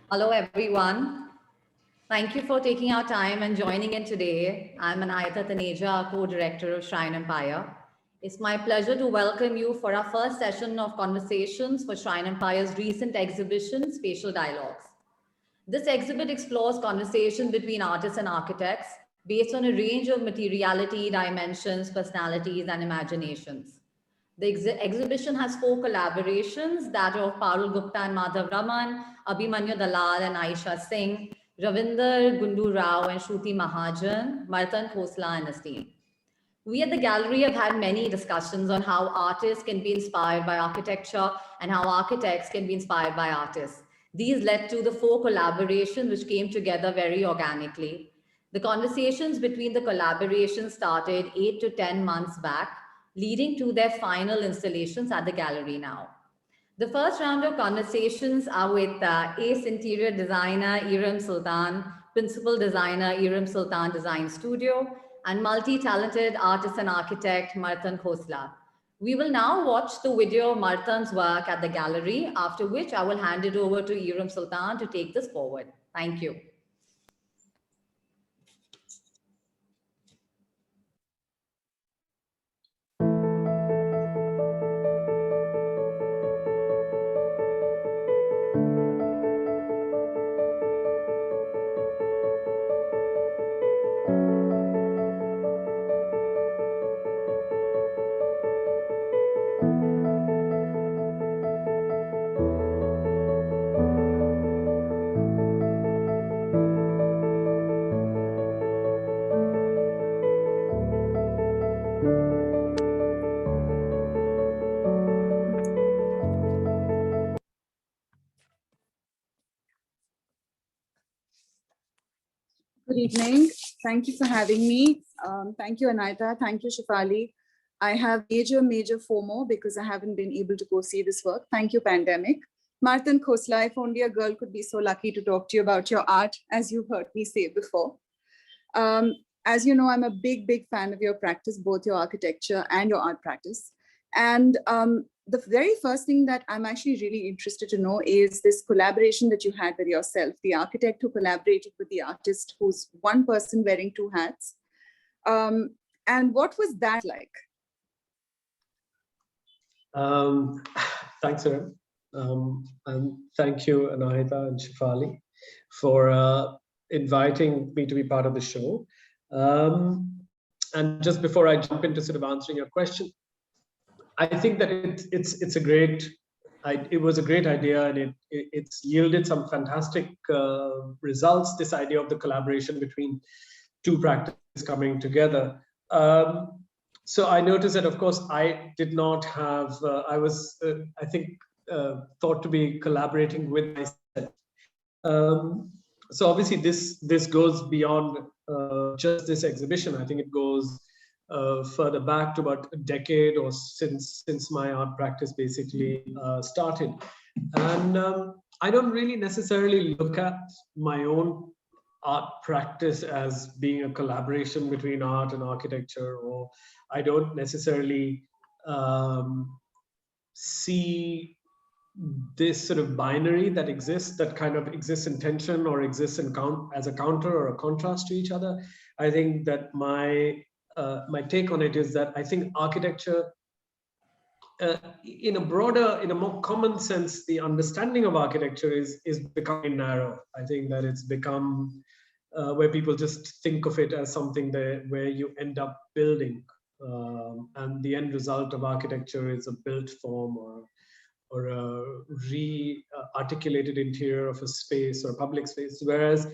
Hello, everyone. Thank you for taking our time and joining in today. I'm Anayata Taneja, co-director of Shrine Empire. It's my pleasure to welcome you for our first session of conversations for Shrine Empire's recent exhibition, Spatial Dialogues. This exhibit explores conversation between artists and architects based on a range of materiality, dimensions, personalities, and imaginations. The exhibition has four collaborations that are of Parul Gupta and Madhav Raman, Abhimanyu Dalal and Aisha Singh, Ravindra, Gundu Rao, and Shruti Mahajan, Martand Khosla, and his team. We at the gallery have had many discussions on how artists can be inspired by architecture and how architects can be inspired by artists. These led to the four collaborations which came together very organically. The conversations between the collaborations started 8 to 10 months back, leading to their final installations at the gallery now. The first round of conversations are with ace interior designer Iram Sultan, principal designer Iram Sultan Design Studio, and multi-talented artist and architect Martand Khosla. We will now watch the video of Martand's work at the gallery, after which I will hand it over to Iram Sultan to take this forward. Thank you. Good evening. Thank you for having me. Thank you, Anayata. Thank you, Shafali. I have major FOMO because I haven't been able to go see this work. Thank you, pandemic. Martand Khosla, if only a girl could be so lucky to talk to you about your art, as you've heard me say before. As you know, I'm a big fan of your practice, both your architecture and your art practice. And the very first thing that I'm actually really interested to know is this collaboration that you had with yourself, the architect who collaborated with the artist who's one person wearing two hats. And what was that like? Thanks, Iram. And thank you, Anahita and Shafali, for inviting me to be part of the show. And just before I jump into sort of answering your question, I think that it's a great, it was a great idea, and it's yielded some fantastic results. This idea of the collaboration between two practices coming together. So I noticed that, of course, I did not have. I was, I think, thought to be collaborating with myself. So obviously, this goes beyond just this exhibition. I think it goes further back to about a decade or since my art practice basically started. And I don't really necessarily look at my own art practice as being a collaboration between art and architecture, or I don't necessarily see this sort of binary that exists, that kind of exists in tension or exists in as a counter or a contrast to each other. I think that my take on it is that I think architecture, in a more common sense, the understanding of architecture is becoming narrow. I think that it's become where people just think of it as something where you end up building, and the end result of architecture is a built form or a re-articulated interior of a space or public space. Whereas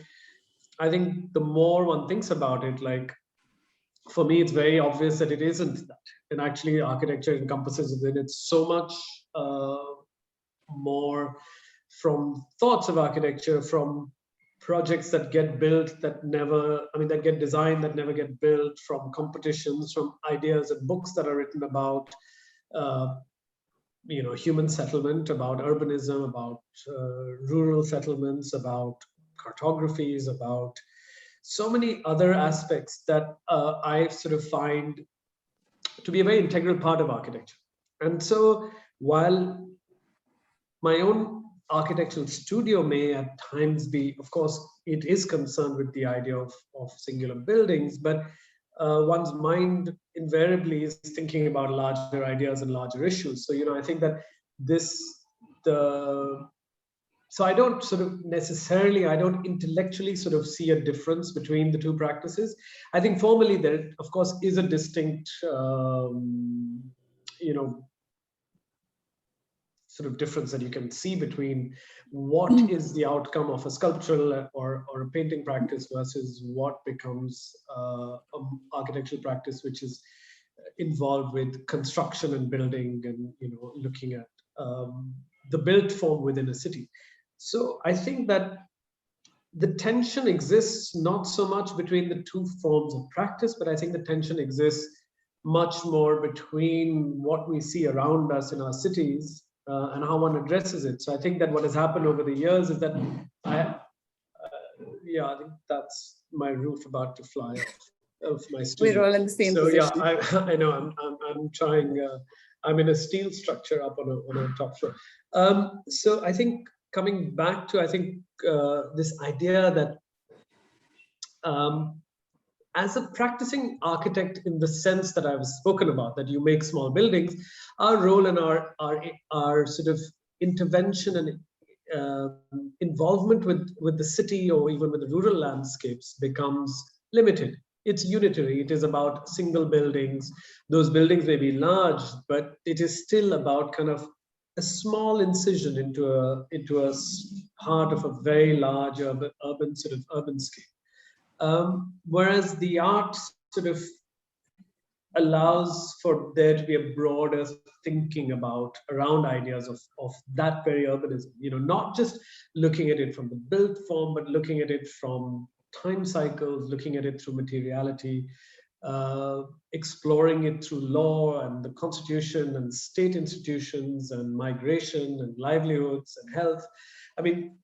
I think the more one thinks about it, like, for me, it's very obvious that it isn't that. And actually, architecture encompasses within it so much more, from thoughts of architecture, from projects that get built that never, that get designed that never get built, from competitions, from ideas and books that are written about human settlement, about urbanism, about rural settlements, about cartographies, about so many other aspects that I sort of find to be a very integral part of architecture. And so while my own architectural studio may at times be, of course, it is concerned with the idea of singular buildings, but one's mind invariably is thinking about larger ideas and larger issues. So, I think that so I don't I don't intellectually sort of see a difference between the two practices. I think formally there, of course, is a distinct, sort of difference that you can see between what is the outcome of a sculptural or a painting practice versus what becomes an architectural practice, which is involved with construction and building and looking at the built form within a city. So I think that the tension exists not so much between the two forms of practice, but I think the tension exists much more between what we see around us in our cities and how one addresses it. So I think that what has happened over the years is that I think that's my roof about to fly off of my studio. We're all in the same so position. Yeah, I know I'm trying. I'm in a steel structure up on a top floor. So I think coming back to this idea that as a practicing architect, in the sense that I've spoken about, that you make small buildings, our role and our sort of intervention and involvement with the city or even with the rural landscapes becomes limited. It's unitary. It is about single buildings. Those buildings may be large, but it is still about kind of a small incision into a part of a very large urban scape. Whereas the art sort of allows for there to be a broader thinking around ideas of that very urbanism, not just looking at it from the built form, but looking at it from time cycles, looking at it through materiality, exploring it through law and the constitution and state institutions and migration and livelihoods and health. I mean,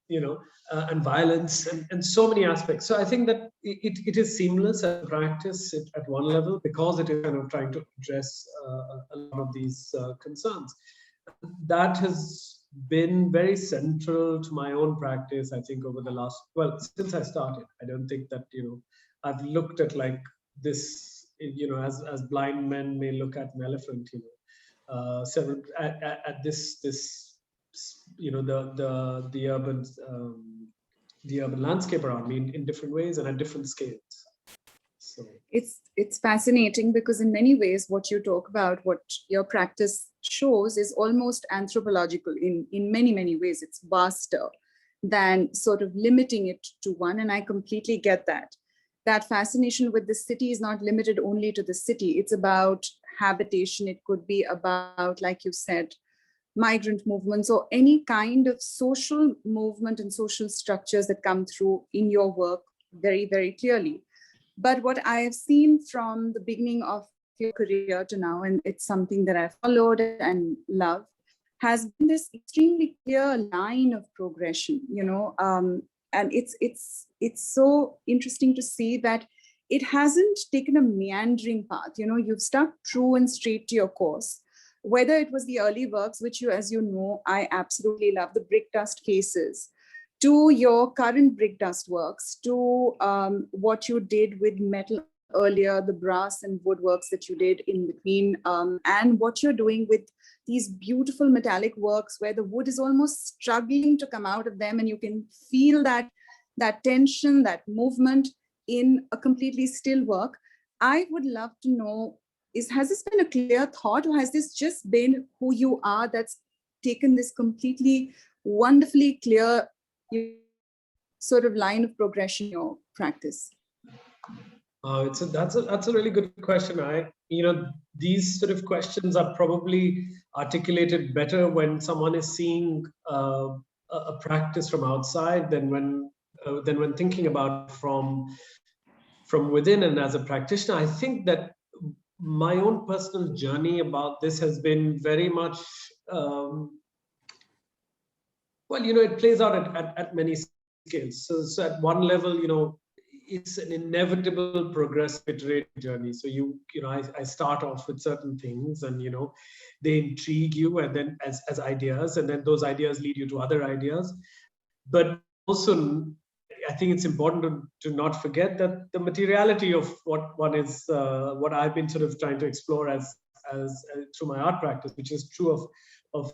and violence and so many aspects. So I think that it is seamless as a practice at one level, because it is kind of trying to address a lot of these concerns. That has been very central to my own practice, I think, over the last, since I started. I don't think that, I've looked at like this, as blind men may look at an elephant, several at this the urban landscape around me in different ways and at different scales. So it's fascinating, because in many ways what you talk about, what your practice shows, is almost anthropological in many ways. It's vaster than sort of limiting it to one, and I completely get that. That fascination with the city is not limited only to the city. It's about habitation. It could be about, like you said, migrant movements or any kind of social movement and social structures that come through in your work very, very clearly. But what I have seen from the beginning of your career to now, and it's something that I've followed and love, has been this extremely clear line of progression, and it's so interesting to see that it hasn't taken a meandering path. You've stuck true and straight to your course. Whether it was the early works, which as you know, I absolutely love, the brick dust cases, to your current brick dust works, to what you did with metal earlier, the brass and woodworks that you did in between, and what you're doing with these beautiful metallic works where the wood is almost struggling to come out of them, and you can feel that tension, that movement in a completely still work. I would love to know, has this been a clear thought, or has this just been who you are that's taken this completely wonderfully clear sort of line of progression in your practice? That's a really good question. These sort of questions are probably articulated better when someone is seeing a practice from outside than when thinking about it from within. And as a practitioner, I think that my own personal journey about this has been very much, it plays out at many scales. So at one level, it's an inevitable progressive iterative journey. So I start off with certain things, and they intrigue you, and then as ideas, and then those ideas lead you to other ideas. But also, I think it's important to not forget that the materiality of what I've been sort of trying to explore as through my art practice, which is true of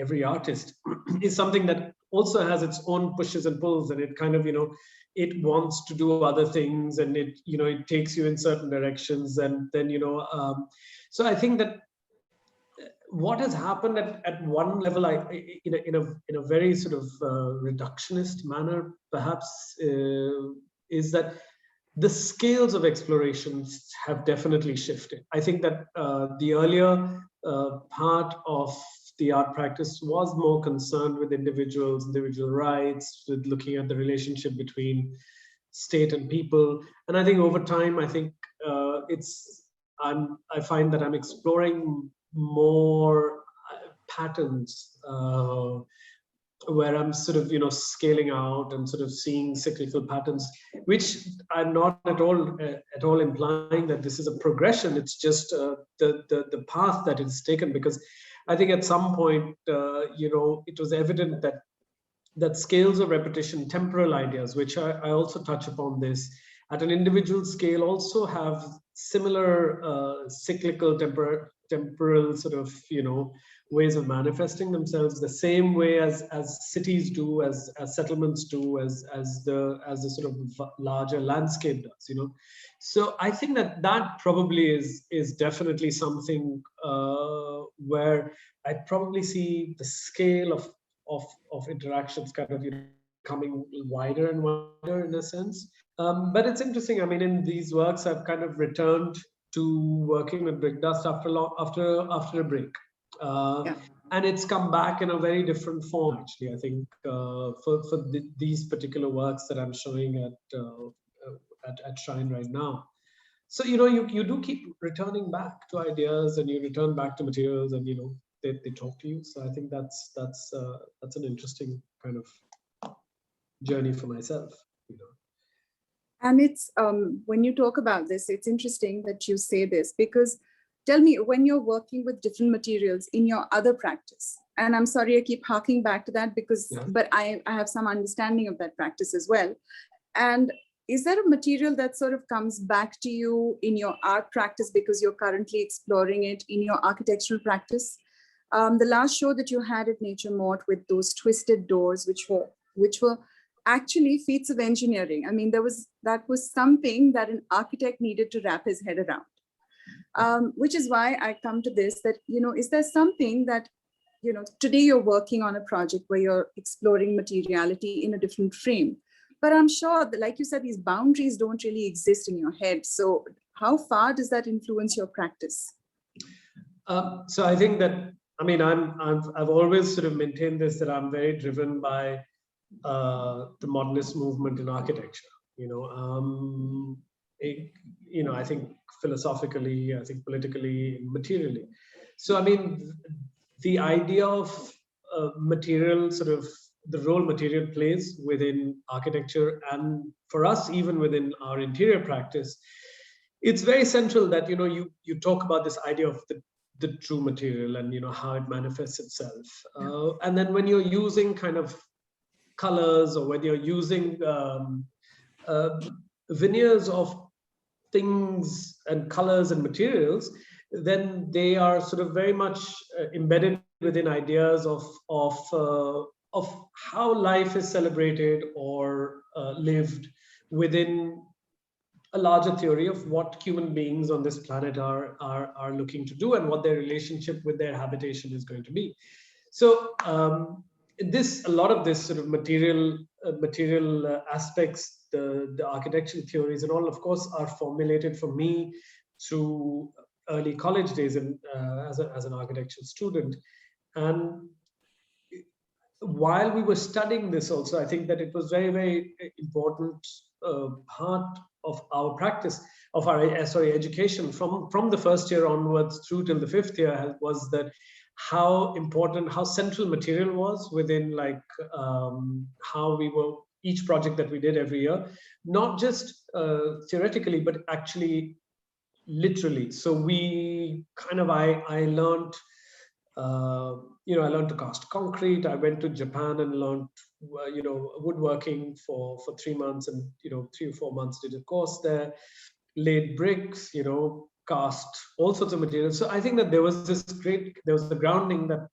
every artist, is something that also has its own pushes and pulls, and it kind of it wants to do other things, and it takes you in certain directions, and then so I think that what has happened at one level, in a very sort of reductionist manner, perhaps, is that the scales of explorations have definitely shifted. I think that the earlier part of the art practice was more concerned with individual rights, with looking at the relationship between state and people. And I think over time, I think I find that I'm exploring more patterns where I'm sort of scaling out and sort of seeing cyclical patterns, which I'm not at all implying that this is a progression. It's just the path that it's taken, because I think at some point it was evident that scales of repetition, temporal ideas, which I also touch upon this at an individual scale, also have similar cyclical temporal sort of ways of manifesting themselves, the same way as cities do, as settlements do, as the sort of larger landscape does. So I think that probably is definitely something where I probably see the scale of interactions kind of becoming wider and wider in a sense. But it's interesting. I mean, in these works, I've kind of returned to working with brick dust after a break. And it's come back in a very different form, actually. I think for these particular works that I'm showing at Shrine right now. So you do keep returning back to ideas, and you return back to materials, and they talk to you. So I think that's an interesting kind of journey for myself. And it's when you talk about this, it's interesting that you say this, because tell me, when you're working with different materials in your other practice, and I'm sorry I keep harking back to that, because but I have some understanding of that practice as well. And is there a material that sort of comes back to you in your art practice because you're currently exploring it in your architectural practice? The last show that you had at Nature Mort with those twisted doors, which were actually feats of engineering. I mean, that was something that an architect needed to wrap his head around. Which is why I come to this, that, is there something that, today you're working on a project where you're exploring materiality in a different frame, but I'm sure that, like you said, these boundaries don't really exist in your head. So how far does that influence your practice? So I think that, I mean, I've always sort of maintained this, that I'm very driven by the modernist movement in architecture. I think philosophically, I think politically, materially. So I mean, the idea of material, sort of the role material plays within architecture, and for us, even within our interior practice, it's very central that you talk about this idea of the true material, and how it manifests itself. And then when you're using kind of colors, or when you're using veneers of things and colors and materials, then they are sort of very much embedded within ideas of how life is celebrated or lived within a larger theory of what human beings on this planet are looking to do, and what their relationship with their habitation is going to be. So a lot of this sort of material aspects, the architectural theories and all, of course, are formulated for me through early college days and as an architectural student. And while we were studying this also, I think that it was very, very important part of our practice, of our education from the first year onwards through till the fifth year, was that how important, how central material was within, like, how we were each project that we did every year, not just theoretically, but actually literally. So we kind of, I learned, I learned to cast concrete. I went to Japan and learned, woodworking for 3 months, and 3 or 4 months did a course there, laid bricks, cast all sorts of materials. So I think that there was a grounding that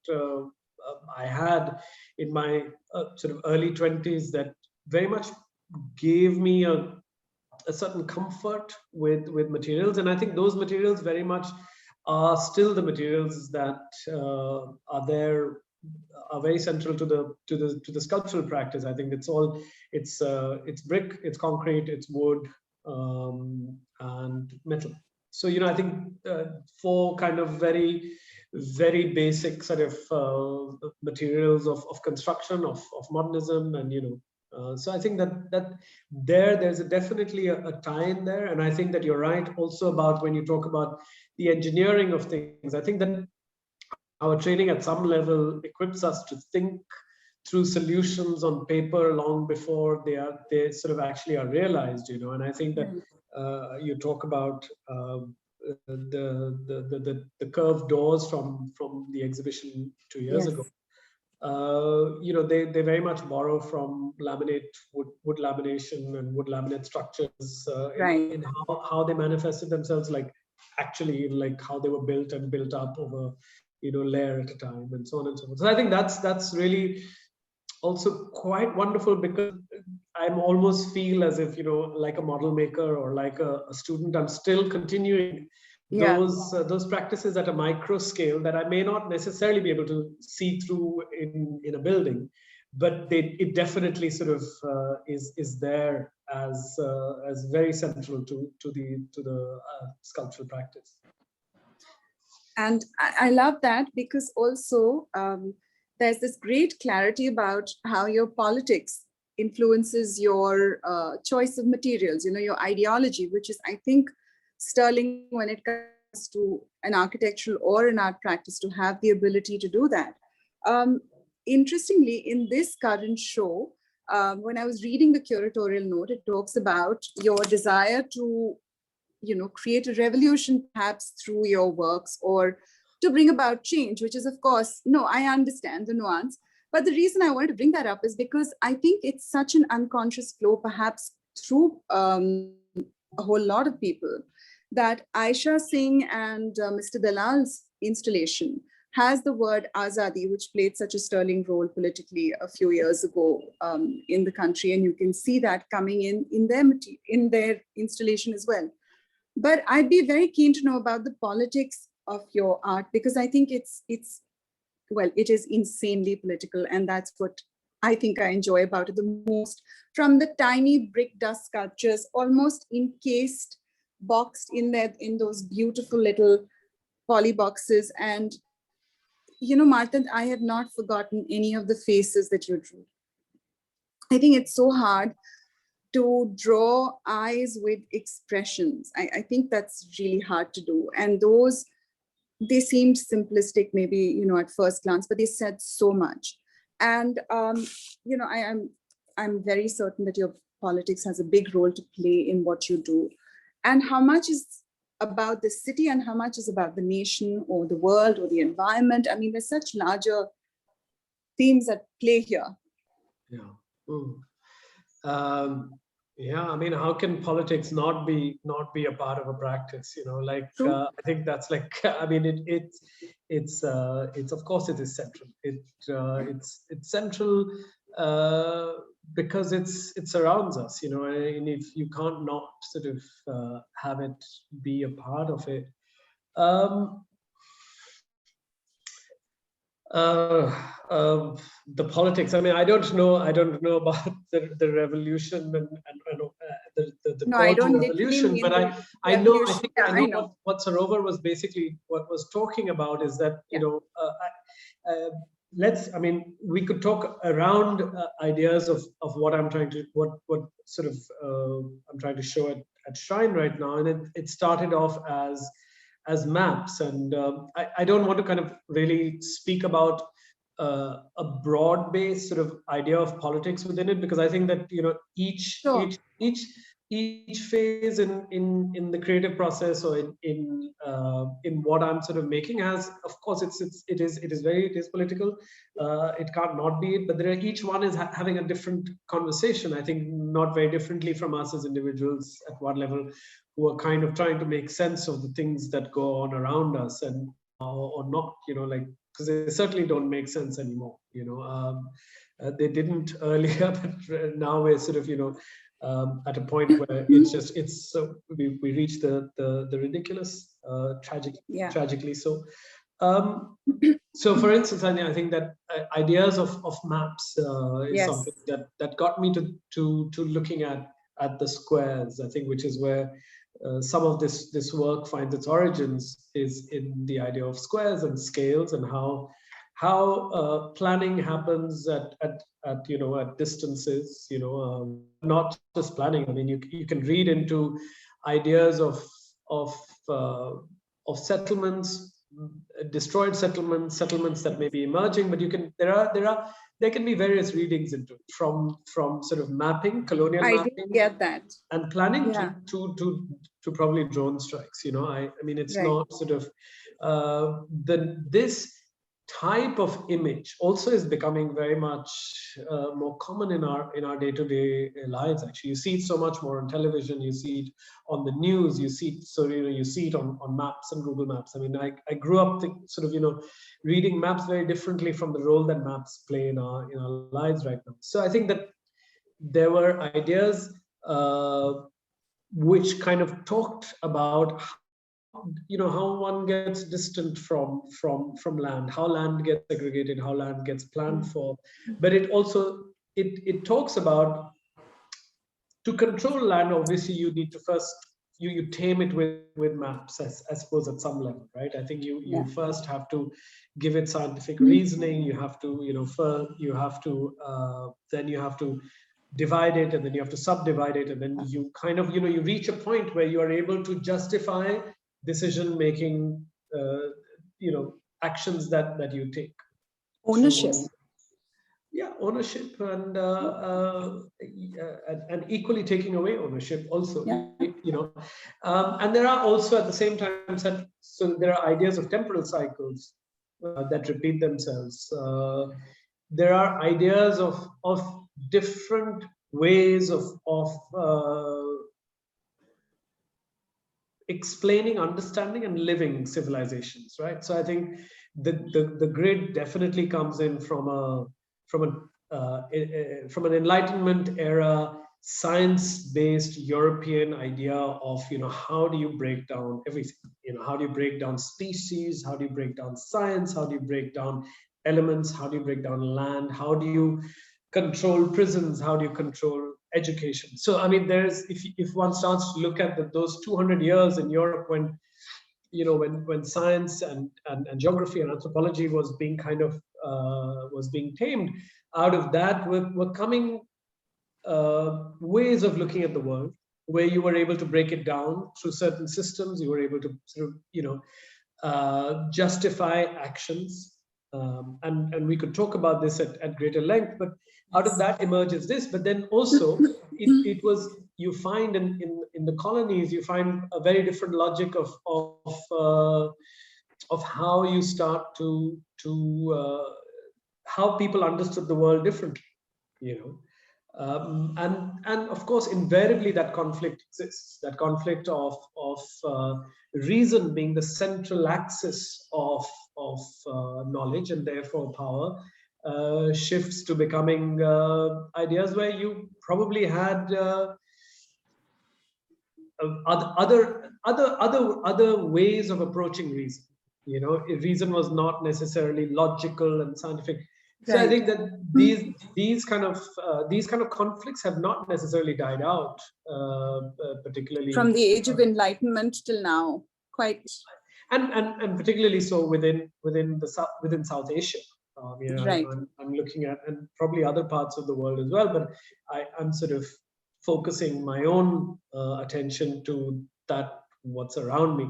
I had in my sort of early 20s that very much gave me a certain comfort with materials. And I think those materials very much are still the materials that are very central to the sculptural practice. I think it's brick, it's concrete, it's wood, and metal. So I think four kind of very, very basic sort of materials of construction of modernism. And so I think that there's definitely a tie in there. And I think that you're right also about when you talk about the engineering of things. I think that our training at some level equips us to think through solutions on paper long before they sort of actually are realized, And I think that you talk about the curved doors from the exhibition 2 years ago. They very much borrow from wood lamination and wood laminate structures in how they manifested themselves, like actually like how they were built and built up over layer at a time, and so on and so forth. So I think that's really also quite wonderful, because I almost feel as if like a model maker or like a student, I'm still continuing those practices at a micro scale that I may not necessarily be able to see through in a building, but it definitely sort of is there as very central to the sculptural practice. And I love that, because also there's this great clarity about how your politics influences your choice of materials, your ideology, which is, I think, sterling when it comes to an architectural or an art practice, to have the ability to do that. Interestingly, in this current show, when I was reading the curatorial note, it talks about your desire to create a revolution perhaps through your works, or to bring about change, which is, of course, no, I understand the nuance. But the reason I wanted to bring that up is because I think it's such an unconscious flow, perhaps through a whole lot of people, that Aisha Singh and Mr. Dalal's installation has the word Azadi, which played such a sterling role politically a few years ago in the country. And you can see that coming in their installation as well. But I'd be very keen to know about the politics of your art, because I think it is insanely political, and that's what I think I enjoy about it the most. From the tiny brick dust sculptures, almost encased, boxed in those beautiful little poly boxes. And Martand, I have not forgotten any of the faces that you drew. I think it's so hard to draw eyes with expressions. I think that's really hard to do. And they seemed simplistic, maybe, at first glance, but they said so much. And, I'm very certain that your politics has a big role to play in what you do. And how much is about the city and how much is about the nation or the world or the environment? I mean, there's such larger themes at play here. Yeah. I mean, how can politics not be a part of a practice? I think that's like, I mean, it's of course it is central. It's central because it surrounds us, and if you can't not sort of have it be a part of it. The politics. I mean, I don't know about the revolution and the no, call to revolution, but I know. I think I know what Sarovar was basically what was talking about is that we could talk around ideas of what I'm trying to what sort of I'm trying to show at Shrine right now, and it started off as maps, and I don't want to kind of really speak about a broad-based sort of idea of politics within it, because I think that each phase in the creative process or in what I'm sort of making has, of course, it is political. It can't not be it, but each one is having a different conversation. I think not very differently from us as individuals at one level, who are kind of trying to make sense of the things that go on around us and or not, like, because they certainly don't make sense anymore. They didn't earlier, but now we're sort of at a point where it's so we reach the ridiculous, tragically so. So, for instance, I think that ideas of maps is something that got me to looking at the squares. I think, which is where some of this work finds its origins, is in the idea of squares and scales, and how planning happens at distances. Not just planning. I mean, you can read into ideas of settlements, destroyed settlements that may be emerging, but there can be various readings into it, from sort of mapping, colonial mapping, didn't get that, and planning to probably drone strikes. I mean, it's not sort of this type of image also is becoming very much more common in our day-to-day lives. Actually, you see it so much more on television, you see it on the news, you see it on maps and Google Maps. I mean, I grew up sort of reading maps very differently from the role that maps play in our lives right now. So I think that there were ideas which kind of talked about how one gets distant from land, how land gets segregated, how land gets planned for. But it also it talks about, to control land, obviously you need to first you tame it with maps, I suppose, at some level, right? I think you first have to give it scientific reasoning. You have to then you have to divide it, and then you have to subdivide it, and then you kind of you reach a point where you are able to justify decision making, actions that you take. Ownership. Ownership, and equally taking away ownership also. And there are also at the same time so there are ideas of temporal cycles that repeat themselves. There are ideas of different ways of explaining, understanding, and living civilizations, right? So I think the grid definitely comes in from an Enlightenment era, science-based European idea of how do you break down everything? How do you break down species? How do you break down science? How do you break down elements? How do you break down land? How do you control prisons? How do you control education? So I mean, if one starts to look at those 200 years in Europe, when when science and geography and anthropology was being kind of was being tamed, out of that were coming ways of looking at the world, where you were able to break it down through certain systems. You were able to sort of justify actions, and we could talk about this at greater length. But out of that emerges this. But then also it was, you find in the colonies, you find a very different logic of how you start to how people understood the world differently, and of course invariably that conflict exists, that conflict of reason being the central axis of knowledge and therefore power, shifts to becoming ideas where you probably had other ways of approaching reason. Reason was not necessarily logical and scientific. So I think that these kind of conflicts have not necessarily died out, particularly from the age of Enlightenment till now, quite, and particularly so within South Asia. Right. I'm looking at, and probably other parts of the world as well, but I'm sort of focusing my own attention to that, what's around me.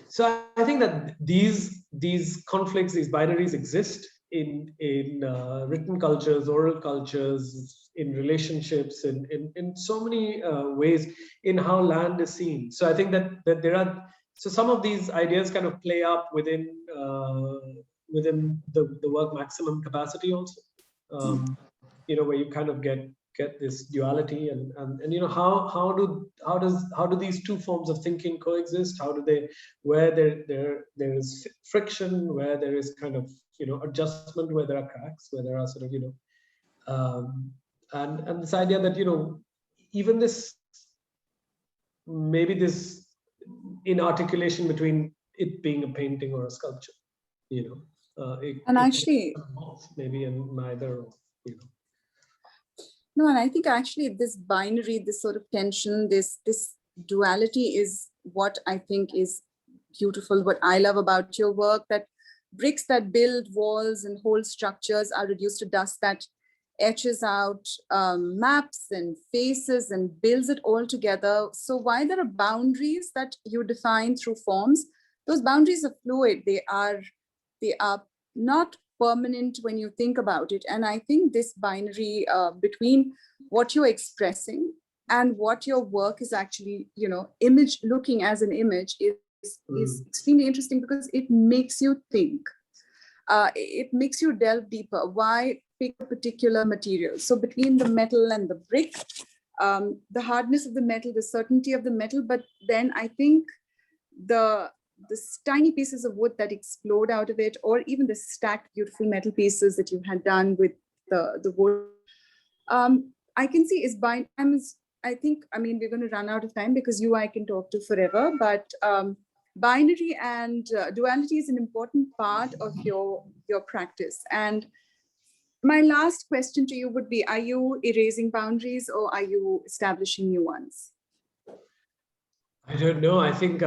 So I think that these conflicts, these binaries exist. written cultures, oral cultures, in relationships, in so many ways, in how land is seen. So I think that there are, so some of these ideas kind of play up within the work maximum capacity also. Where you kind of get this duality, and how do these two forms of thinking coexist? How do they, where there is friction, where there is kind of adjustment, where there are cracks, where there are sort of and this idea that even this, maybe this inarticulation between it being a painting or a sculpture, And actually, maybe in neither, No, and I think actually this binary, this sort of tension, this duality is what I think is beautiful, what I love about your work, that bricks that build walls and whole structures are reduced to dust that etches out maps and faces and builds it all together. So while there are boundaries that you define through forms, those boundaries are fluid. They are not permanent when you think about it. And I think this binary between what you're expressing and what your work is actually, image looking as an image is extremely interesting, because it makes you think. It makes you delve deeper. Why pick a particular material? So between the metal and the brick, the hardness of the metal, the certainty of the metal, but then I think the tiny pieces of wood that explode out of it, or even the stacked beautiful metal pieces that you had done with the wood, I can see is I think, we're going to run out of time because I can talk to forever, but binary and duality is an important part of your practice. And my last question to you would be, are you erasing boundaries or are you establishing new ones? I don't know. I think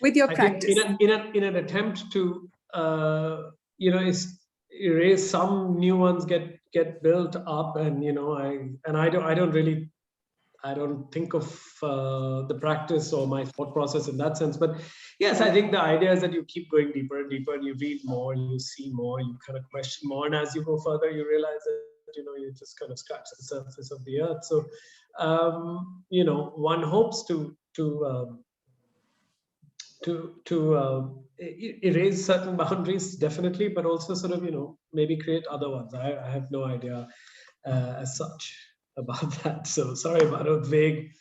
with your I practice, think in an attempt to erase, some new ones get built up, and I don't think of the practice or my thought process in that sense. But yes, I think the idea is that you keep going deeper and deeper, and you read more, and you see more, you kind of question more, and as you go further, you realize that you just kind of scratch the surface of the earth. So one hopes to erase certain boundaries, definitely, but also sort of maybe create other ones. I have no idea as such about that. So sorry about a vague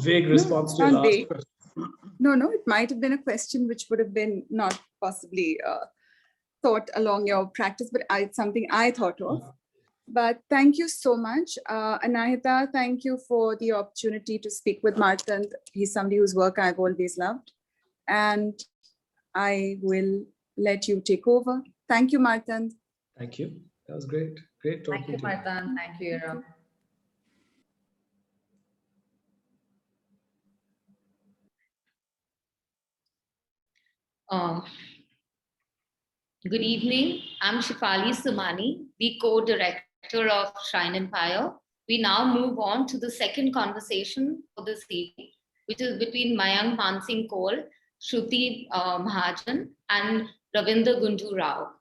response to your last question. No, it might have been a question which would have been not possibly thought along your practice, but it's something I thought of. But thank you so much. Anahita, thank you for the opportunity to speak with Martand. He's somebody whose work I've always loved. And I will let you take over. Thank you, Martand. Thank you. That was great. Great talking to you. Thank you, Martand. Thank you, Iram. Good evening. I'm Shefali Sumani, the co-director of Shrine Empire. We now move on to the second conversation for this evening, which is between Mayank Mansingh Kaul, Shruti Mahajan, and Ravindra Gundu Rao.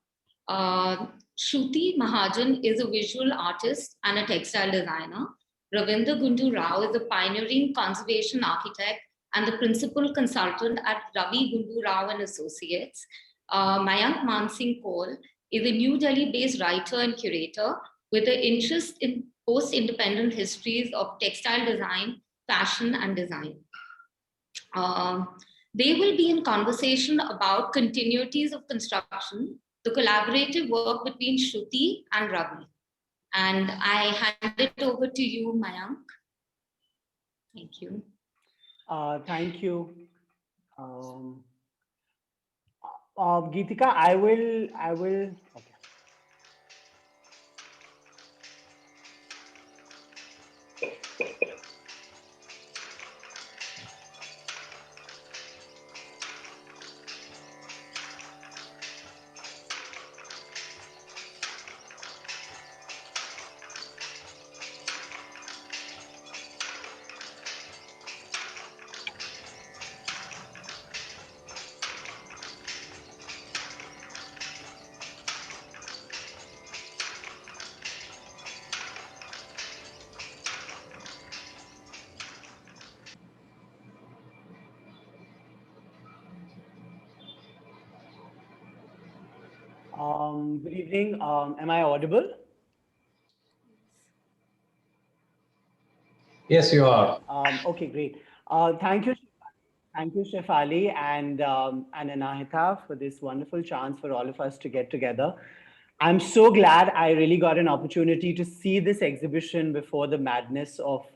Shruti Mahajan is a visual artist and a textile designer. Ravindra Gundu Rao is a pioneering conservation architect and the principal consultant at Ravi Gundu Rao and Associates. Mayank Mansingh Kaul is a New Delhi-based writer and curator with an interest in post-independent histories of textile design, fashion, and design. They will be in conversation about continuities of construction, the collaborative work between Shruti and Ravi. And I hand it over to you, Mayank. Thank you. Thank you. Geetika, I will, okay. Good evening. Am I audible? Yes, you are. Okay, great. Thank you, Shefali and Anahita for this wonderful chance for all of us to get together. I'm so glad I really got an opportunity to see this exhibition before the madness of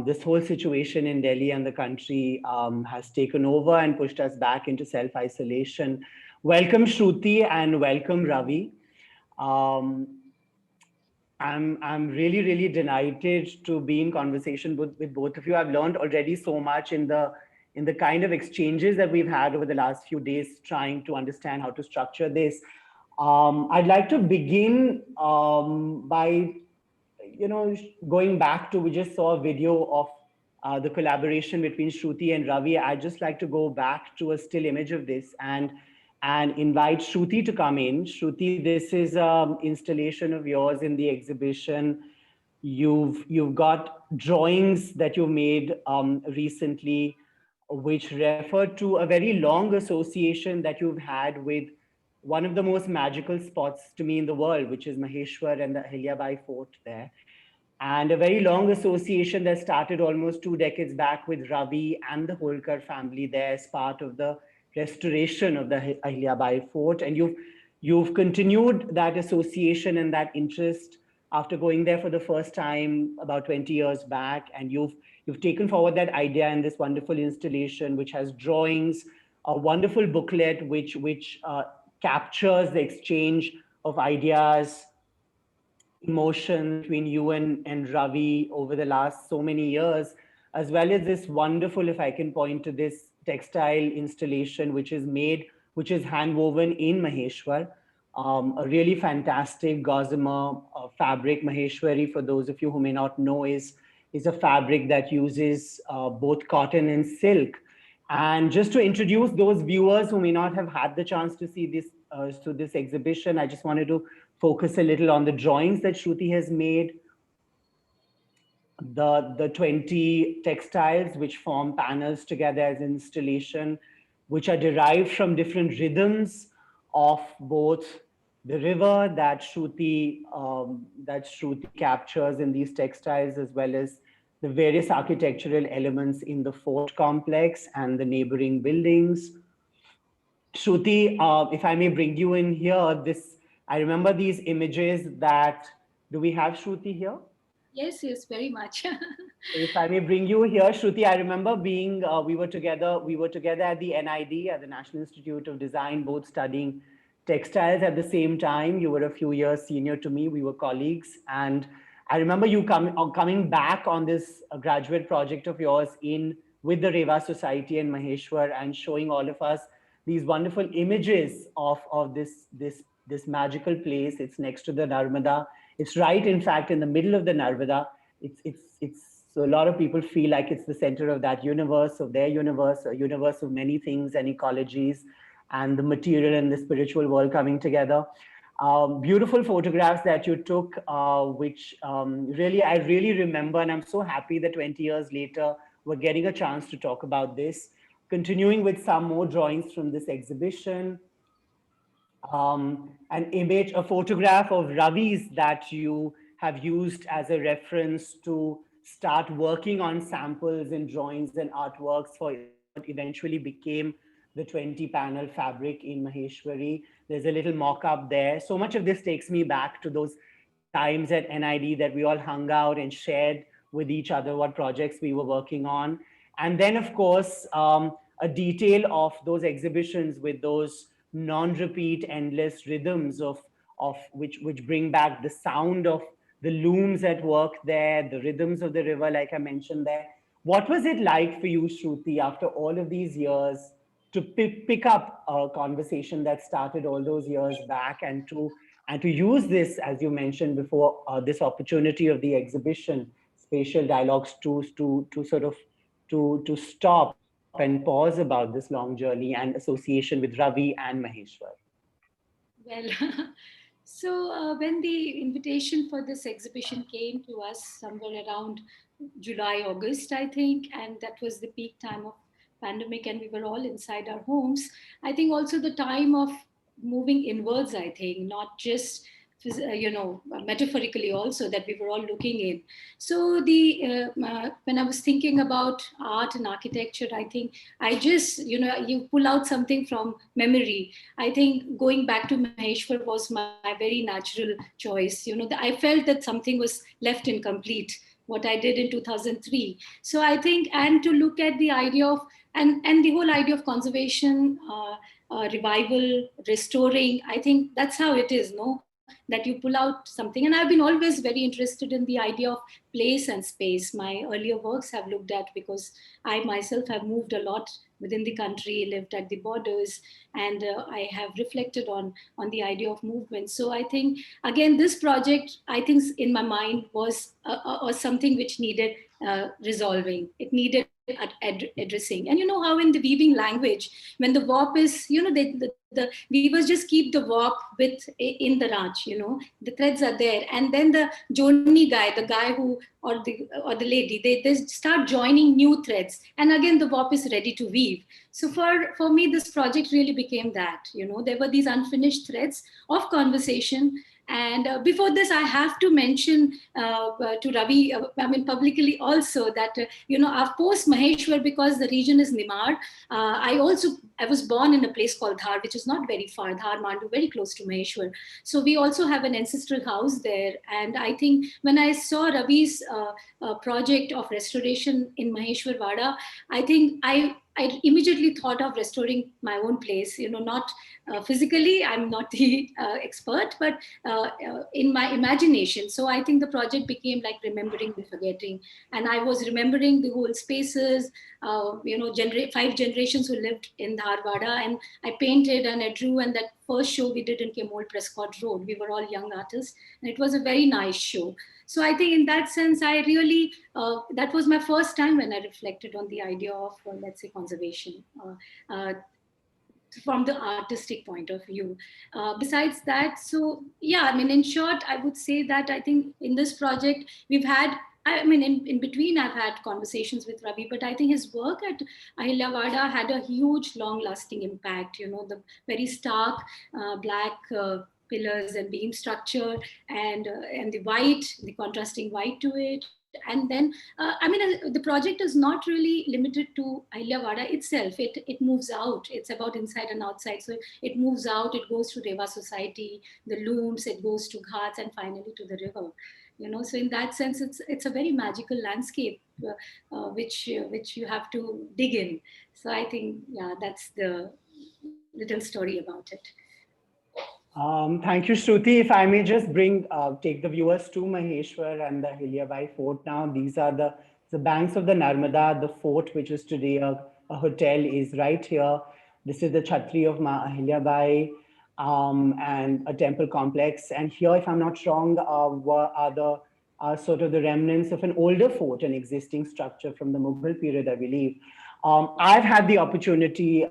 this whole situation in Delhi and the country has taken over and pushed us back into self-isolation. Welcome, Shruti, and welcome, Ravi. Um, I'm really delighted to be in conversation with both of you. I've learned already so much in the kind of exchanges that we've had over the last few days, trying to understand how to structure this. I'd like to begin by going back to, we just saw a video of the collaboration between Shruti and Ravi. I'd just like to go back to a still image of this and invite Shruti to come in. Shruti, this is an installation of yours in the exhibition. You've got drawings that you made recently, which refer to a very long association that you've had with one of the most magical spots to me in the world, which is Maheshwar and the Ahilyabai Fort there. And a very long association that started almost 2 decades back with Ravi and the Holkar family there as part of the restoration of the Ahilyabai Fort. And you've continued that association and that interest after going there for the first time about 20 years back. And you've taken forward that idea in this wonderful installation, which has drawings, a wonderful booklet which captures the exchange of ideas, emotion between you and Ravi over the last so many years, as well as this wonderful, if I can point to this textile installation, which is hand woven in Maheshwar, a really fantastic gossamer fabric. Maheshwari, for those of you who may not know, is a fabric that uses both cotton and silk. And just to introduce those viewers who may not have had the chance to see this exhibition, I just wanted to focus a little on the drawings that Shruti has made, the 20 textiles which form panels together as an installation, which are derived from different rhythms of both the river that Shruti captures in these textiles, as well as the various architectural elements in the fort complex and the neighboring buildings. Shruti, if I may bring you in here, I remember these images that, do we have Shruti here? Yes, very much. If I may bring you here, Shruti, I remember we were together at the NID, at the National Institute of Design, both studying textiles at the same time. You were a few years senior to me, we were colleagues. And I remember you coming back on this graduate project of yours with the Reva Society in Maheshwar and showing all of us these wonderful images of this magical place. It's next to the Narmada. It's right, in fact, in the middle of the Narmada. So a lot of people feel like it's the center of that universe, of their universe, a universe of many things and ecologies, and the material and the spiritual world coming together. Beautiful photographs that you took, which I really remember, and I'm so happy that 20 years later, we're getting a chance to talk about this. Continuing with some more drawings from this exhibition, a photograph of Ravi's that you have used as a reference to start working on samples and drawings and artworks for what eventually became the 20-panel fabric in Maheshwari. There's a little mock-up there. So much of this takes me back to those times at NID that we all hung out and shared with each other what projects we were working on. And then, of course, a detail of those exhibitions with those non-repeat endless rhythms of which bring back the sound of the looms at work there, the rhythms of the river, like I mentioned there. What was it like for you, Shruti, after all of these years to pick up a conversation that started all those years back and to use this, as you mentioned before, this opportunity of the exhibition, Spatial Dialogues, to stop and pause about this long journey and association with Ravi and Maheshwar? Well, so when the invitation for this exhibition came to us somewhere around July, August, I think, and that was the peak time of pandemic and we were all inside our homes. I think also the time of moving inwards, I think, not just metaphorically also, that we were all looking in. So when I was thinking about art and architecture, I think I just, you pull out something from memory. I think going back to Maheshwar was my very natural choice. I felt that something was left incomplete, what I did in 2003. So I think, and to look at the idea of, and the whole idea of conservation, revival, restoring, I think that's how it is, no? That you pull out something. And I've been always very interested in the idea of place and space. My earlier works have looked at, because I myself have moved a lot within the country, lived at the borders, and I have reflected on the idea of movement. So I think, again, this project, I think in my mind was something which needed resolving. It needed addressing. And you know how in the weaving language, when the warp is, the weavers just keep the warp with in the raj, the threads are there, and then the joni guy, the guy who, or the lady, they start joining new threads, and again the warp is ready to weave. So for me, this project really became that. There were these unfinished threads of conversation. And before this, I have to mention to Ravi, publicly also, that, our post Maheshwar, because the region is Nimar, I was born in a place called Dhar, which is not very far, Dhar, Mandu, very close to Maheshwar. So we also have an ancestral house there. And I think when I saw Ravi's project of restoration in Maheshwar Wada, I think I immediately thought of restoring my own place, not physically, I'm not the expert, but in my imagination. So I think the project became like remembering the forgetting. And I was remembering the whole spaces, 5 generations who lived in Dharwada. And I painted and I drew, and that first show we did in Kemol Prescott Road, we were all young artists, and it was a very nice show. So I think in that sense, I really, that was my first time when I reflected on the idea of, let's say, conservation from the artistic point of view. Besides that, so yeah, in short, I would say that I think in this project, we've had, in between, I've had conversations with Ravi, but I think his work at Ahilyawada had a huge, long-lasting impact. The very stark black pillars and beam structure, and the contrasting white to it. And then, the project is not really limited to Ahilyawada itself. It moves out. It's about inside and outside. So it moves out. It goes to Rewa Society, the looms. It goes to Ghats, and finally to the river. So in that sense, it's a very magical landscape, which you have to dig in. So I think, yeah, that's the little story about it. Thank you, Shruti. If I may just take the viewers to Maheshwar and the Ahilyabai Fort now. These are the banks of the Narmada. The fort, which is today a hotel, is right here. This is the Chhatri of Ahilyabai, and a temple complex. And here, if I'm not wrong, are sort of the remnants of an older fort, an existing structure from the Mughal period, I believe. I've had the opportunity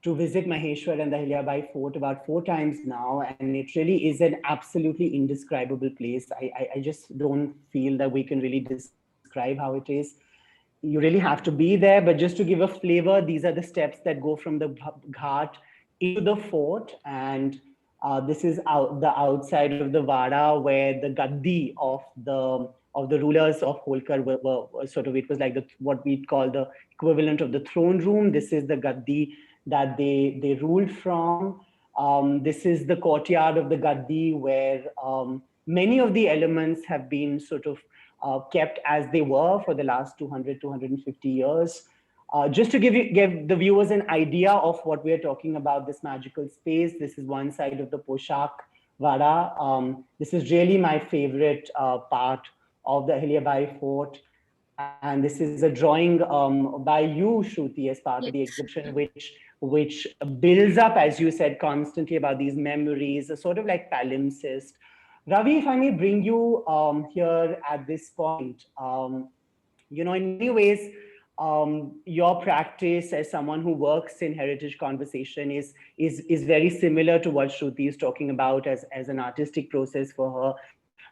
to visit Maheshwar and the Ahilyabai Fort about 4 times now, and it really is an absolutely indescribable place. I just don't feel that we can really describe how it is. You really have to be there, but just to give a flavor, these are the steps that go from the ghat into the fort, and this is the outside of the Vada, where the gaddi of the rulers of Holkar were sort of, it was like what we'd call the equivalent of the throne room. This is the gaddi that they ruled from. This is the courtyard of the gaddi, where many of the elements have been sort of kept as they were for the last 250 years. Just to give the viewers an idea of what we are talking about, this magical space, this is one side of the Poshak Vada. This is really my favorite part of the Ahilyabai Fort. And this is a drawing by you, Shruti, as part of the exhibition, which builds up, as you said, constantly about these memories, a sort of like palimpsest. Ravi, if I may bring you here at this point, in many ways, your practice as someone who works in heritage conversation is very similar to what Shruti is talking about as an artistic process for her,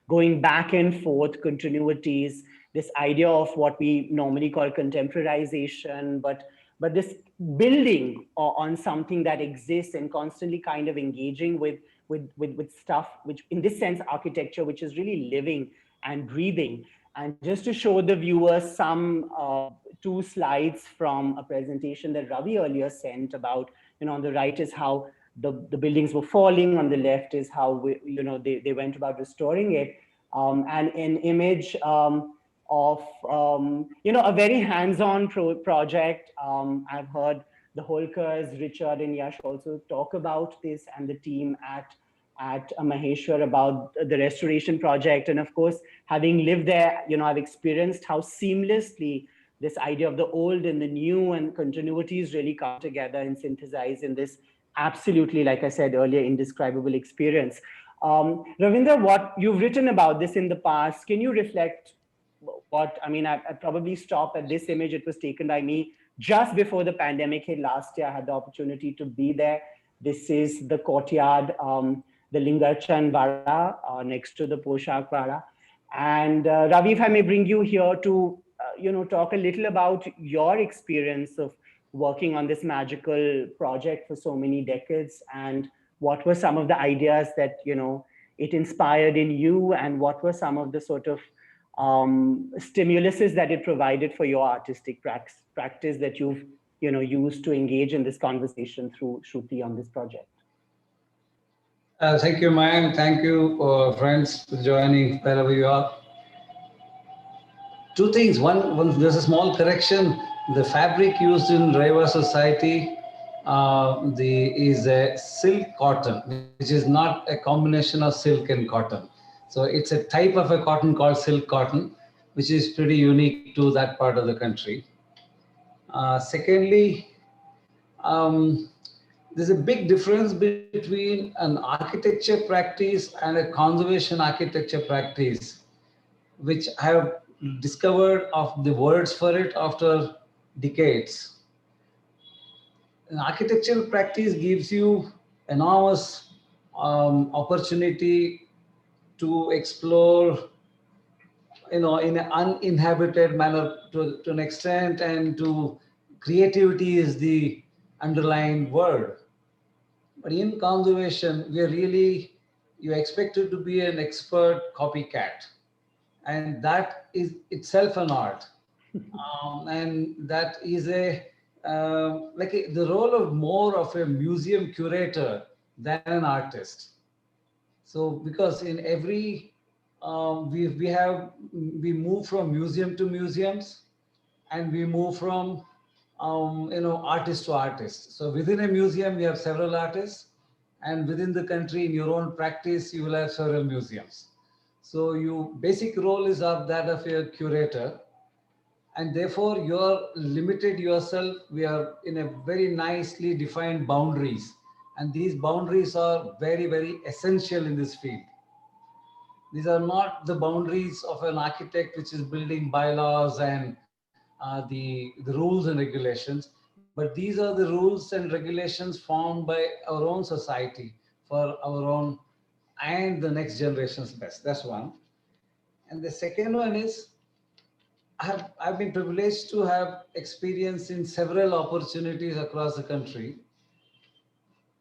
going back and forth, continuities, this idea of what we normally call contemporarization, but but this building on something that exists and constantly kind of engaging with stuff, which in this sense, architecture, which is really living and breathing. And just to show the viewers some two slides from a presentation that Ravi earlier sent about, on the right is how the buildings were falling, on the left is how they went about restoring it. And an image of a very hands-on project. I've heard the Holkers, Richard and Yash also talk about this, and the team at Maheshwar about the restoration project. And of course, having lived there, I've experienced how seamlessly this idea of the old and the new and continuities really come together and synthesize in this absolutely, like I said earlier, indescribable experience. Ravindra, what you've written about this in the past, can you reflect I probably stop at this image. It was taken by me just before the pandemic hit last year. I had the opportunity to be there. This is the courtyard, the Lingarchan Vara, next to the Poshak Vara. And Ravi, if I may bring you here to, talk a little about your experience of working on this magical project for so many decades, and what were some of the ideas that, it inspired in you, and what were some of the sort of stimuluses that it provided for your artistic practice that you've, used to engage in this conversation through Shruti on this project? Thank you, Mayank. Thank you, friends, for joining wherever you are. Two things. One, there's a small correction. The fabric used in Reva society is a silk cotton, which is not a combination of silk and cotton. So it's a type of a cotton called silk cotton, which is pretty unique to that part of the country. Secondly, there's a big difference between an architecture practice and a conservation architecture practice, which I have discovered of the words for it after decades. An architectural practice gives you enormous opportunity to explore, in an uninhabited manner to an extent, and to creativity is the underlying word. But in conservation, you're expected to be an expert copycat. And that is itself an art. And that is the role of more of a museum curator than an artist. So because in every, we move from museum to museums, and we move from artist to artist. So within a museum, we have several artists, and within the country, in your own practice, you will have several museums. So your basic role is that of a curator, and therefore you're limited yourself. We are in a very nicely defined boundaries, and these boundaries are very, very essential in this field. These are not the boundaries of an architect, which is building bylaws and the rules and regulations, but these are the rules and regulations formed by our own society for our own and the next generation's best. That's one. And the second one is, I've been privileged to have experience in several opportunities across the country.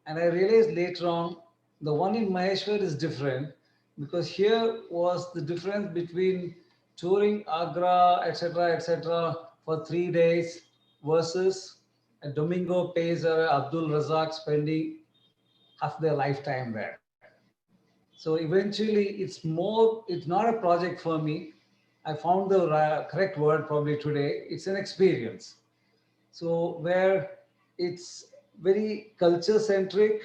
And I realized later on, the one in Maheshwar is different, because here was the difference between touring Agra, etc., for 3 days versus a Domingo Pays or Abdul Razak spending half their lifetime there. So eventually it's not a project for me. I found the correct word probably today. It's an experience. So where it's very culture centric,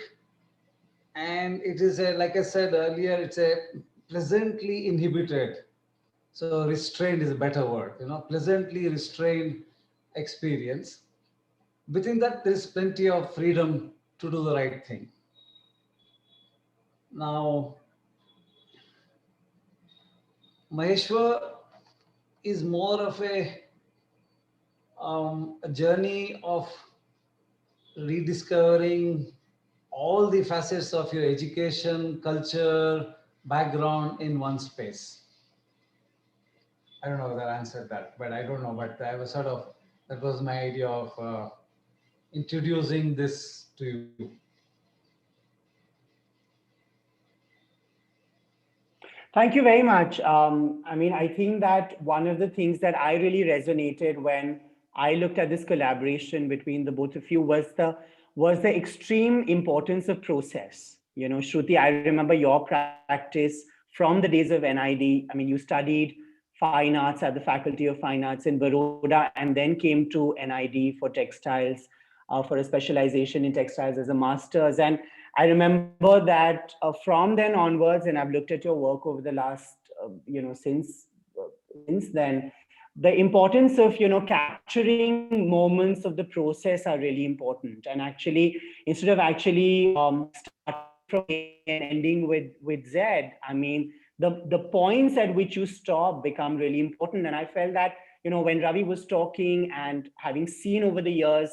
and it is like I said earlier, it's a pleasantly inhibited. So restrained is a better word, pleasantly restrained experience. Within that, there is plenty of freedom to do the right thing. Now, Maheshwar is more of a journey of rediscovering all the facets of your education, culture, background in one space. I don't know whether I answered that, but I don't know. But I was that was my idea of introducing this to you. Thank you very much. I mean, I think that one of the things that I really resonated when I looked at this collaboration between the both of you was the extreme importance of process. You know, Shruti, I remember your practice from the days of NID. I mean, you studied fine arts at the Faculty of Fine Arts in Baroda and then came to NID for textiles, for a specialization in textiles as a master's. And I remember that from then onwards, and I've looked at your work over the last, since then, the importance of, capturing moments of the process are really important. And actually, instead of actually starting from A and ending with Z, I mean, the points at which you stop become really important. And I felt that, when Ravi was talking and having seen over the years,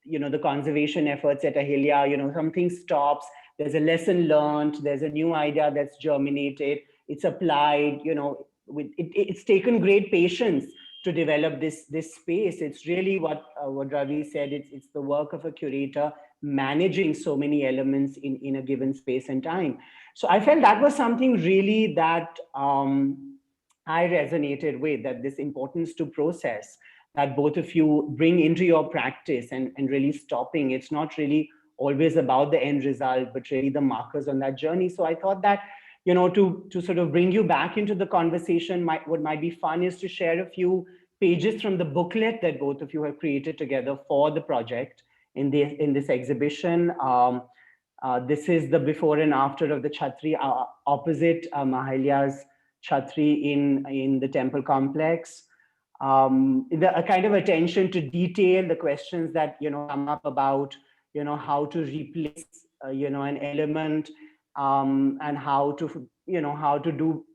the conservation efforts at Ahilya, something stops, there's a lesson learned, there's a new idea that's germinated, it's applied, it's taken great patience to develop this space. It's really what Ravi said, it's the work of a curator managing so many elements in a given space and time. So I felt that was something really that I resonated with, that this importance to process that both of you bring into your practice and really stopping. It's not really always about the end result, but really the markers on that journey. So I thought that, to sort of bring you back into the conversation, what might be fun is to share a few pages from the booklet that both of you have created together for the project in this exhibition. This is the before and after of the Chhatri opposite Mahalya's Chhatri in the temple complex. A kind of attention to detail, the questions that come up about how to replace an element, and how to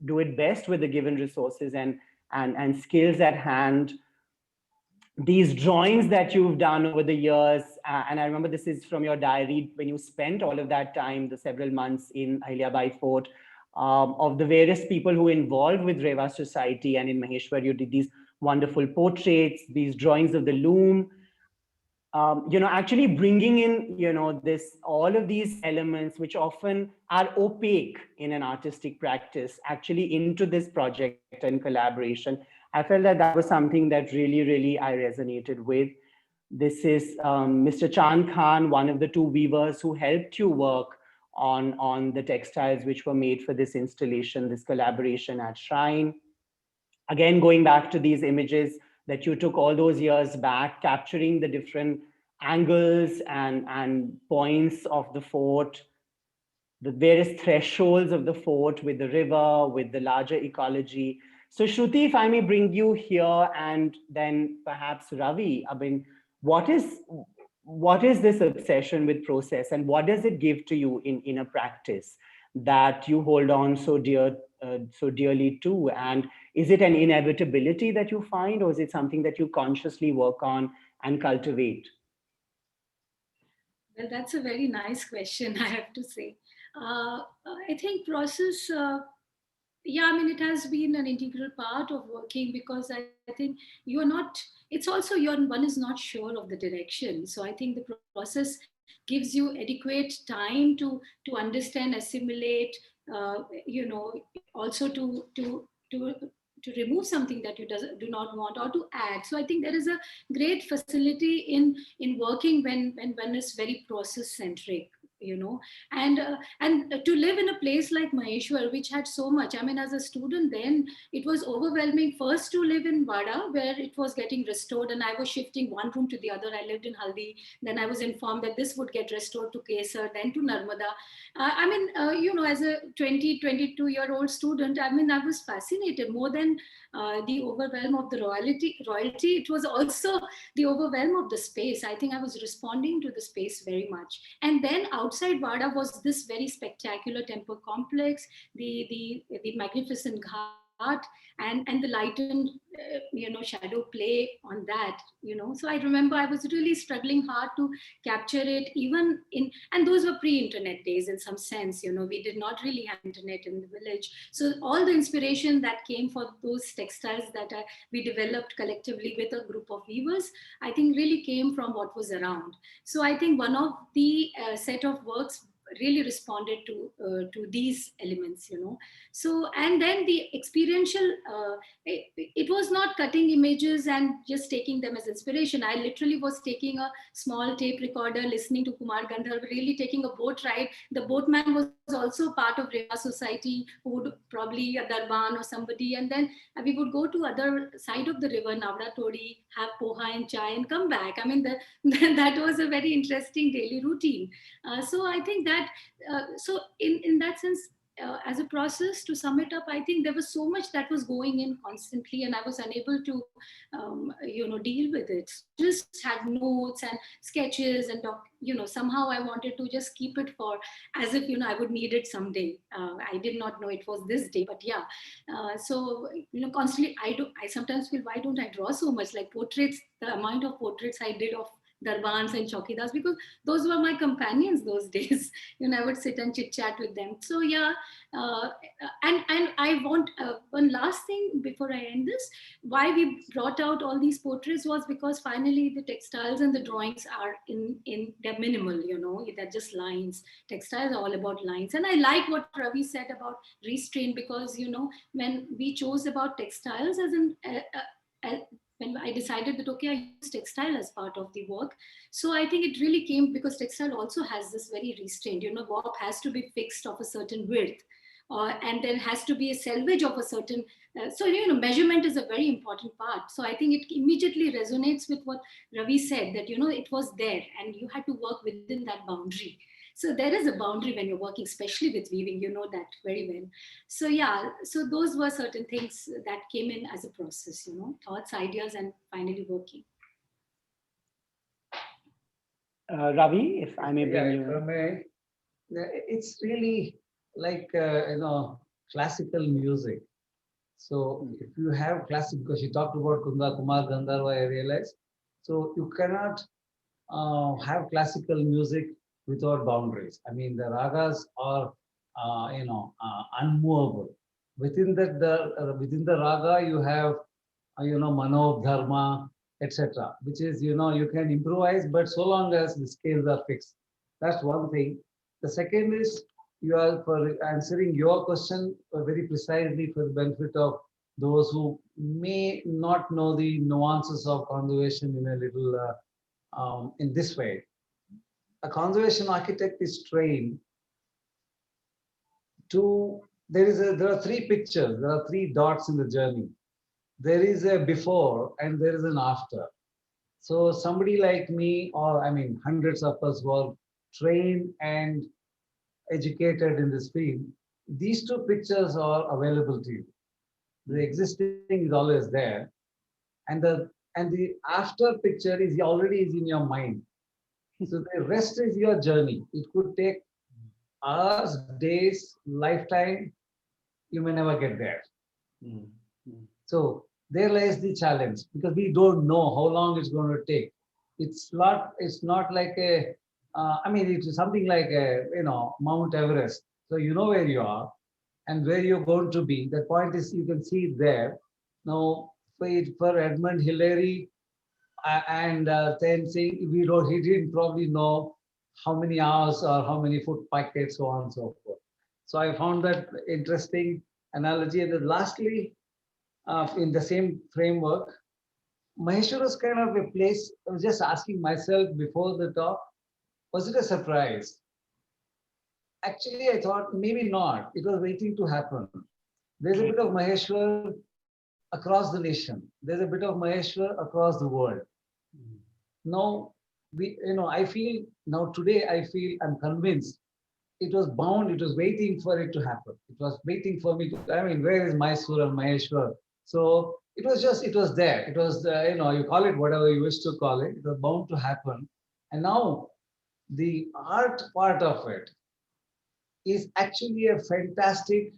do it best with the given resources and skills at hand. These drawings that you've done over the years, and I remember this is from your diary when you spent all of that time, the several months in Ahilyabai Fort, of the various people who involved with Rewa Society, and in Maheshwar you did these wonderful portraits, these drawings of the loom, actually bringing in, all of these elements which often are opaque in an artistic practice, actually into this project and collaboration. I felt that that was something that really, really I resonated with. This is Mr. Chand Khan, one of the two weavers who helped you work on the textiles which were made for this installation, this collaboration at Shrine. Again, going back to these images that you took all those years back, capturing the different angles and points of the fort, the various thresholds of the fort with the river, with the larger ecology. So Shruti, if I may bring you here, and then perhaps Ravi, I mean, what is this obsession with process, and what does it give to you in a practice that you hold on so dearly to? And is it an inevitability that you find, or is it something that you consciously work on and cultivate? Well, that's a very nice question, I have to say. I think process, yeah, I mean, it has been an integral part of working, because I think you're not, it's also one is not sure of the direction. So I think the process gives you adequate time to understand, assimilate, also to remove something that you do not want, or to add. So I think there is a great facility in working when it's very process centric, and to live in a place like Maheshwar, which had so much. I mean, as a student then, it was overwhelming first to live in Vada, where it was getting restored, and I was shifting one room to the other. I lived in Haldi, then I was informed that this would get restored to Kesar, then to Narmada. I mean, as a 22-year-old student, I mean, I was fascinated more than the overwhelm of the royalty. It was also the overwhelm of the space. I think I was responding to the space very much. And then outside Vada was this very spectacular temple complex, the magnificent ghats, art and the light and shadow play on that. So I remember I was really struggling hard to capture it, even in, and those were pre-internet days in some sense. We did not really have internet in the village, so all the inspiration that came for those textiles that we developed collectively with a group of weavers, I think really came from what was around. So I think one of the set of works really responded to these elements. So, and then the experiential, it was not cutting images and just taking them as inspiration. I literally was taking a small tape recorder, listening to Kumar Gandharv, really taking a boat ride. The boatman was also part of Reva Society, who would probably a Darban or somebody, and then we would go to other side of the river, Navda Tori, have poha and chai and come back. I mean, that was a very interesting daily routine. So I think that, so in that sense, as a process, to sum it up, I think there was so much that was going in constantly, and I was unable to, deal with it. Just had notes and sketches and somehow I wanted to just keep it for as if I would need it someday. I did not know it was this day, but yeah. So constantly, I sometimes feel, why don't I draw so much? Like portraits, the amount of portraits I did of Darbans and Chaukidars, because those were my companions those days. I would sit and chit chat with them. So yeah, and I want one last thing before I end this. Why we brought out all these portraits was because finally the textiles and the drawings are they're minimal. They're just lines. Textiles are all about lines, and I like what Ravi said about restraint, because when we chose about textiles as an when I decided that, okay, I use textile as part of the work. So I think it really came because textile also has this very restraint, warp has to be fixed of a certain width, and there has to be a selvage of a certain, so measurement is a very important part. So I think it immediately resonates with what Ravi said, that, it was there and you had to work within that boundary. So there is a boundary when you're working, especially with weaving, that very well. So yeah, so those were certain things that came in as a process, thoughts, ideas, and finally working. Ravi, if I may bring you in. It's really like, classical music. So if you have classic, because you talked about Kumar Gandharva, I realized. So you cannot have classical music without boundaries. I mean, the ragas are, unmovable. Within within the raga, you have, mano, dharma, etc., which is, you can improvise, but so long as the scales are fixed. That's one thing. The second is, you are, for answering your question very precisely for the benefit of those who may not know the nuances of conservation in a little, in this way. A conservation architect is trained to, there are three pictures, there are three dots in the journey. There is a before and there is an after. So somebody like me, or I mean, hundreds of us who are trained and educated in this field, these two pictures are available to you. The existing is always there, and the after picture is already in your mind. So the rest is your journey. It could take hours, days, lifetime. You may never get there. So there lies the challenge, because we don't know how long it's going to take. It's not like a, I mean, it's something like a, Mount Everest. So you know where you are and where you're going to be. The point is, you can see it there. Now, for Edmund Hillary and Tenzing, he didn't probably know how many hours or how many foot packets, so on and so forth. So I found that interesting analogy. And then lastly, in the same framework, Maheshwara is kind of a place. I was just asking myself before the talk, was it a surprise? Actually, I thought maybe not. It was waiting to happen. There's a bit of Maheshwar across the nation. There's a bit of Maheshwar across the world. Now, I feel now today, I'm convinced it was bound, it was waiting for it to happen. It was waiting for me to, I mean, where is Mysore and Maheshwar? So it was there. It was, you call it whatever you wish to call it. It was bound to happen. And now the art part of it is actually a fantastic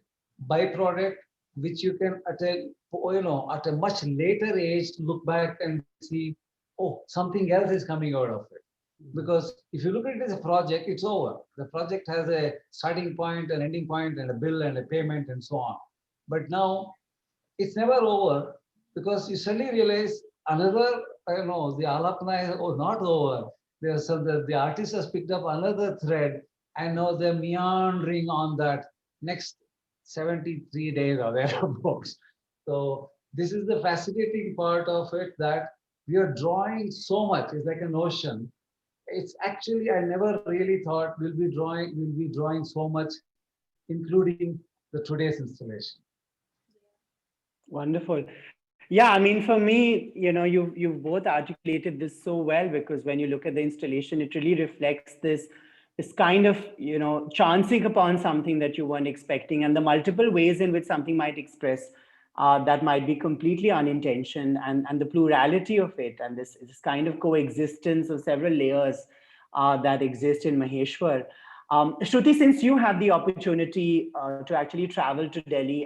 byproduct which you can at a much later age look back and see, oh, something else is coming out of it. Because if you look at it as a project, it's over. The project has a starting point, an ending point, and a bill and a payment and so on. But now it's never over, because you suddenly realize another, the alapna is not over. There's the artist has picked up another thread, and now they're meandering on that next 73 days or thereabouts. So this is the fascinating part of it, that we are drawing so much. It's like an ocean. It's actually, I never really thought we'll be drawing so much, including the today's installation. Wonderful. Yeah, I mean, for me, you've both articulated this so well, because when you look at the installation, it really reflects this kind of, chancing upon something that you weren't expecting, and the multiple ways in which something might express that might be completely unintentional, and the plurality of it, and this kind of coexistence of several layers that exist in Maheshwar. Shruti, since you had the opportunity to actually travel to Delhi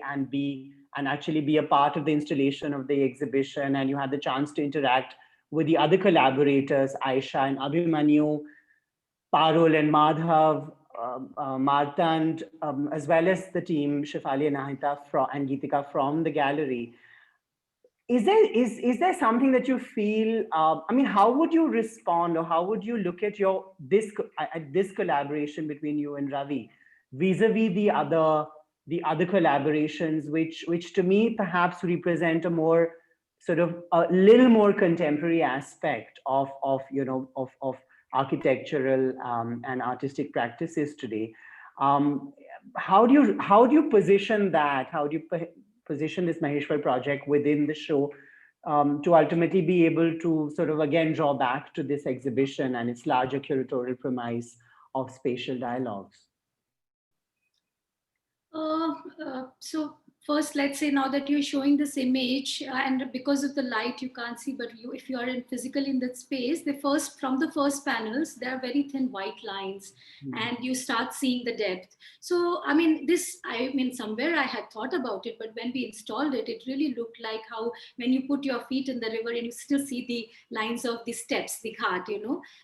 and actually be a part of the installation of the exhibition, and you had the chance to interact with the other collaborators, Aisha and Abhimanyu, Parul and Madhav, Martand, as well as the team, Shefali and Ahita and Geetika from the gallery. Is there something that you feel, how would you respond, or how would you look at this collaboration between you and Ravi vis-a-vis the other collaborations, which to me perhaps represent a more sort of a little more contemporary aspect of architectural and artistic practices today? How do you position that? How do you position this Maheshwar project within the show to ultimately be able to sort of again draw back to this exhibition and its larger curatorial premise of spatial dialogues? So first, let's say now that you're showing this image, and because of the light you can't see, but if you are physically in that space, from the first panels, there are very thin white lines, and you start seeing the depth. So somewhere I had thought about it, but when we installed it, it really looked like how when you put your feet in the river and you still see the lines of the steps, the ghat,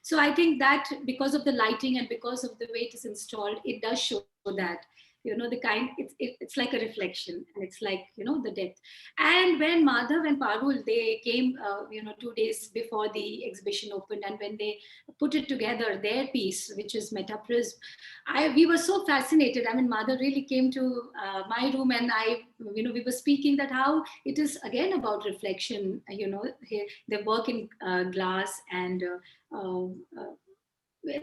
So I think that because of the lighting and because of the way it is installed, it does show that. It's like a reflection, and it's like, the depth. And when Madhav and Parul, they came, 2 days before the exhibition opened, and when they put it together, their piece, which is Metaprism, we were so fascinated. Madhav really came to my room, and we were speaking that how it is again about reflection, they work in glass and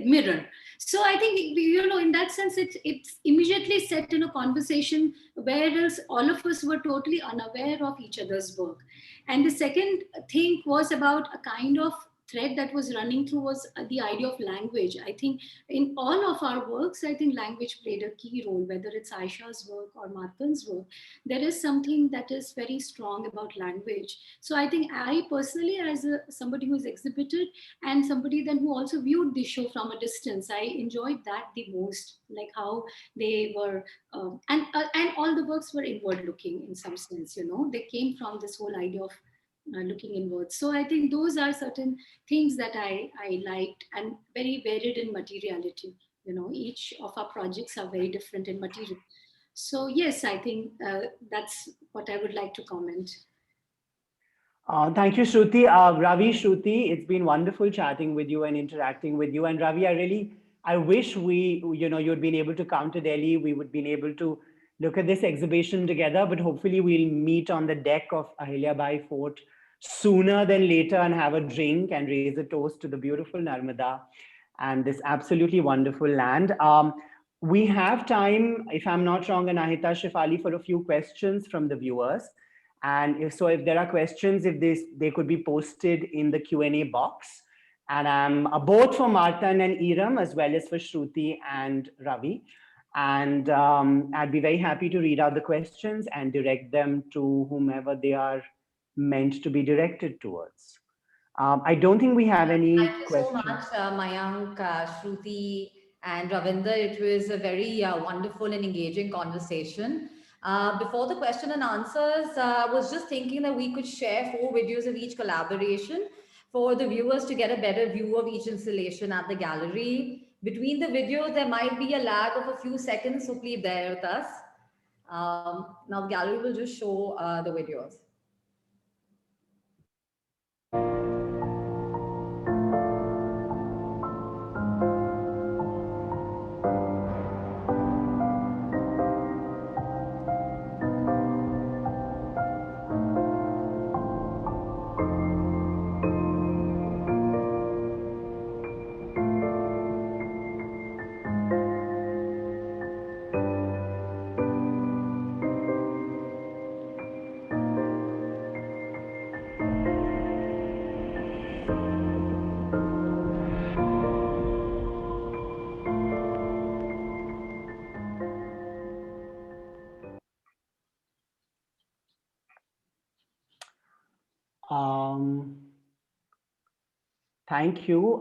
mirror. So I think, in that sense, it's immediately set in a conversation, whereas all of us were totally unaware of each other's work. And the second thing was about a kind of thread that was running through was the idea of language. I think in all of our works, I think language played a key role, whether it's Aisha's work or Martand's work. There is something that is very strong about language. So I think I personally, as somebody who's exhibited and somebody then who also viewed the show from a distance, I enjoyed that the most, like how they were, and all the works were inward looking in some sense, they came from this whole idea of looking inwards. So I think those are certain things that I liked, and very varied in materiality. Each of our projects are very different in material. So yes, I think that's what I would like to comment. Thank you, Shruti. Ravi, Shruti, it's been wonderful chatting with you and interacting with you. And Ravi, I wish you'd been able to come to Delhi. We would been able to look at this exhibition together, but hopefully we'll meet on the deck of Ahilyabai Fort sooner than later and have a drink and raise a toast to the beautiful Narmada and this absolutely wonderful land. We have time, if I'm not wrong, Anahita, Shefali, for a few questions from the viewers. And if there are questions, if they could be posted in the Q&A box. And both for Martand and Iram, as well as for Shruti and Ravi. And I'd be very happy to read out the questions and direct them to whomever they are meant to be directed towards. I don't think we have any questions. Thank you so much, Mayank, Shruti, and Ravindra. It was a very wonderful and engaging conversation. Before the question and answers, I was just thinking that we could share 4 videos of each collaboration for the viewers to get a better view of each installation at the gallery. Between the videos, there might be a lag of a few seconds, so please bear with us. Now the gallery will just show the videos. Thank you.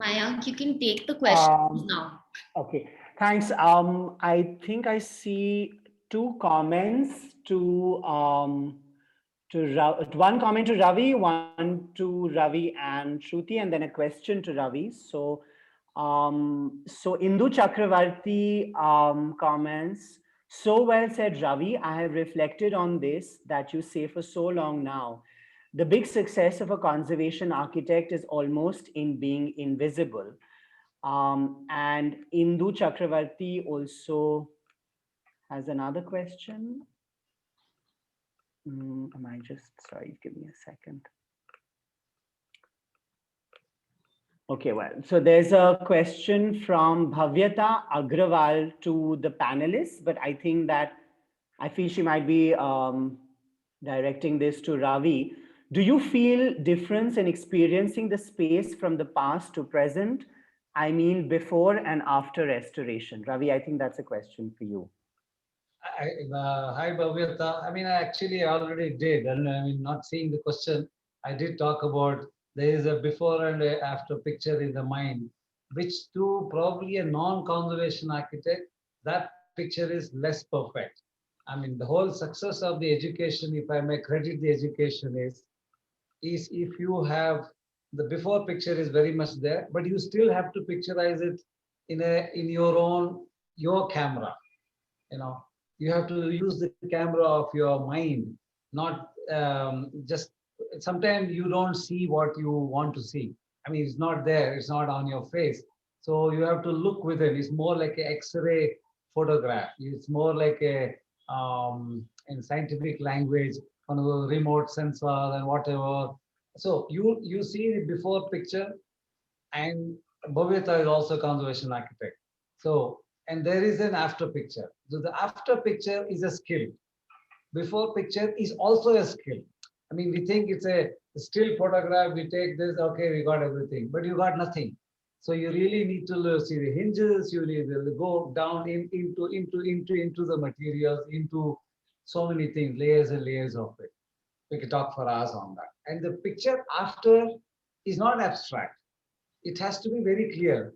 Mayank, you can take the questions now. Okay, thanks. I think I see 2 comments to one comment to Ravi, one to Ravi and Shruti, and then a question to Ravi. So Indu Chakravarti comments, so well said, Ravi. I have reflected on this that you say for so long now. The big success of a conservation architect is almost in being invisible. And Indu Chakravarti also has another question. Am I just, sorry, give me a second. Okay, well, so there's a question from Bhavyata Agrawal to the panelists, but I think that I feel she might be directing this to Ravi. Do you feel difference in experiencing the space from the past to present? I mean, before and after restoration. Ravi, I think that's a question for you. Hi, Bhavyata. I mean, I actually already did, and I mean, not seeing the question, I did talk about there is a before and a after picture in the mind, which to probably a non-conservation architect, that picture is less perfect. I mean, the whole success of the education, if I may credit the education, is if you have the before picture is very much there, but you still have to picturize it in your own your camera. You know, you have to use the camera of your mind, not just sometimes you don't see what you want to see. I mean, it's not there, it's not on your face, so you have to look within. It's more like an x-ray photograph. It's more like a in scientific language, one of the remote sensor and whatever. So you see the before picture, and Bhavita is also a conservation architect. So, and there is an after picture. So the after picture is a skill. Before picture is also a skill. I mean, we think it's a still photograph, we take this, okay, we got everything, but you got nothing. So you really need to see the hinges, you need to go down into the materials, into so many things, layers and layers of it. We could talk for hours on that. And the picture after is not abstract. It has to be very clear.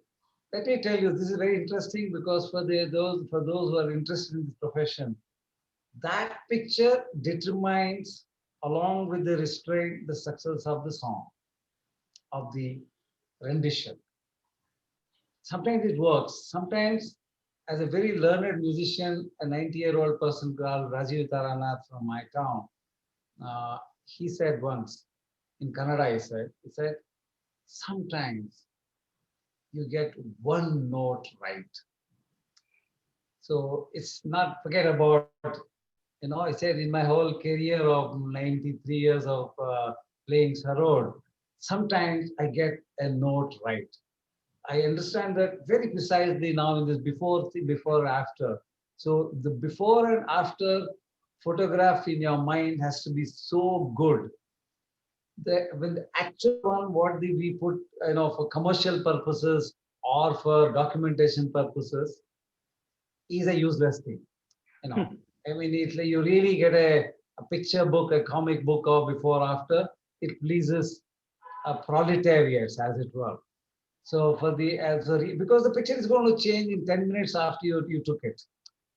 Let me tell you, this is very interesting because for those who are interested in this profession, that picture determines, along with the restraint, the success of the song, of the rendition. Sometimes it works. Sometimes, as a very learned musician, a 90-year-old person called Rajiv Taranath from my town, he said once in Kannada, he said, sometimes you get one note right. So it's not, forget about, I said in my whole career of 93 years of playing sarod, sometimes I get a note right. I understand that very precisely now in this before, after. So the before and after photograph in your mind has to be so good. When the actual one, what we put, for commercial purposes or for documentation purposes, is a useless thing. I mean, it's like you really get a picture book, a comic book of before after. It pleases proletariats, as it were. So for because the picture is going to change in 10 minutes after you took it.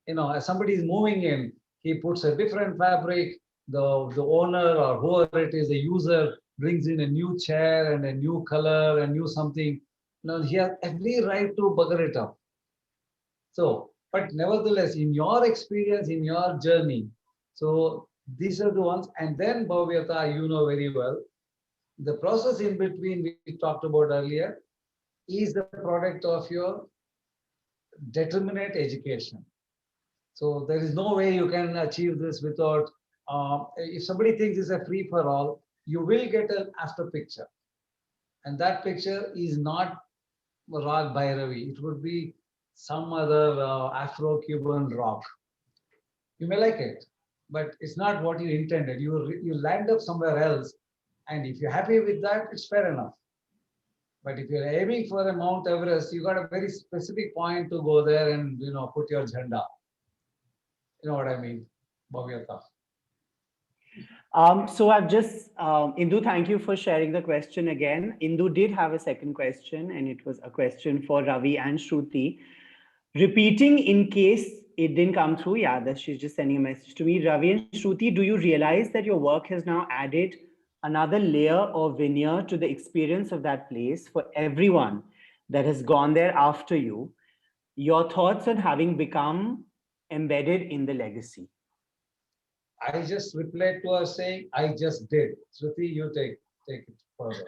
As somebody is moving in, he puts a different fabric. The owner or whoever it is, the user brings in a new chair and a new color and new something. He has every right to bugger it up. So, but nevertheless, in your experience, in your journey, so these are the ones. And then, Bhavyata, you know very well, the process in between we talked about earlier is the product of your determinate education. So there is no way you can achieve this without, if somebody thinks it's a free for all, you will get an after picture. And that picture is not Rag Bhairavi. It would be some other Afro-Cuban rock. You may like it, but it's not what you intended. You land up somewhere else. And if you're happy with that, it's fair enough. But if you're aiming for a Mount Everest, you got a very specific point to go there and put your agenda. You know what I mean, Bhavyata? So I've just, Indu, thank you for sharing the question again. Indu did have a second question, and it was a question for Ravi and Shruti. Repeating in case it didn't come through, yeah, that she's just sending a message to me. Ravi and Shruti, do you realize that your work has now added another layer or veneer to the experience of that place for everyone that has gone there after you? Your thoughts on having become embedded in the legacy? I just replied to her saying, I just did. Shruti, you take it further.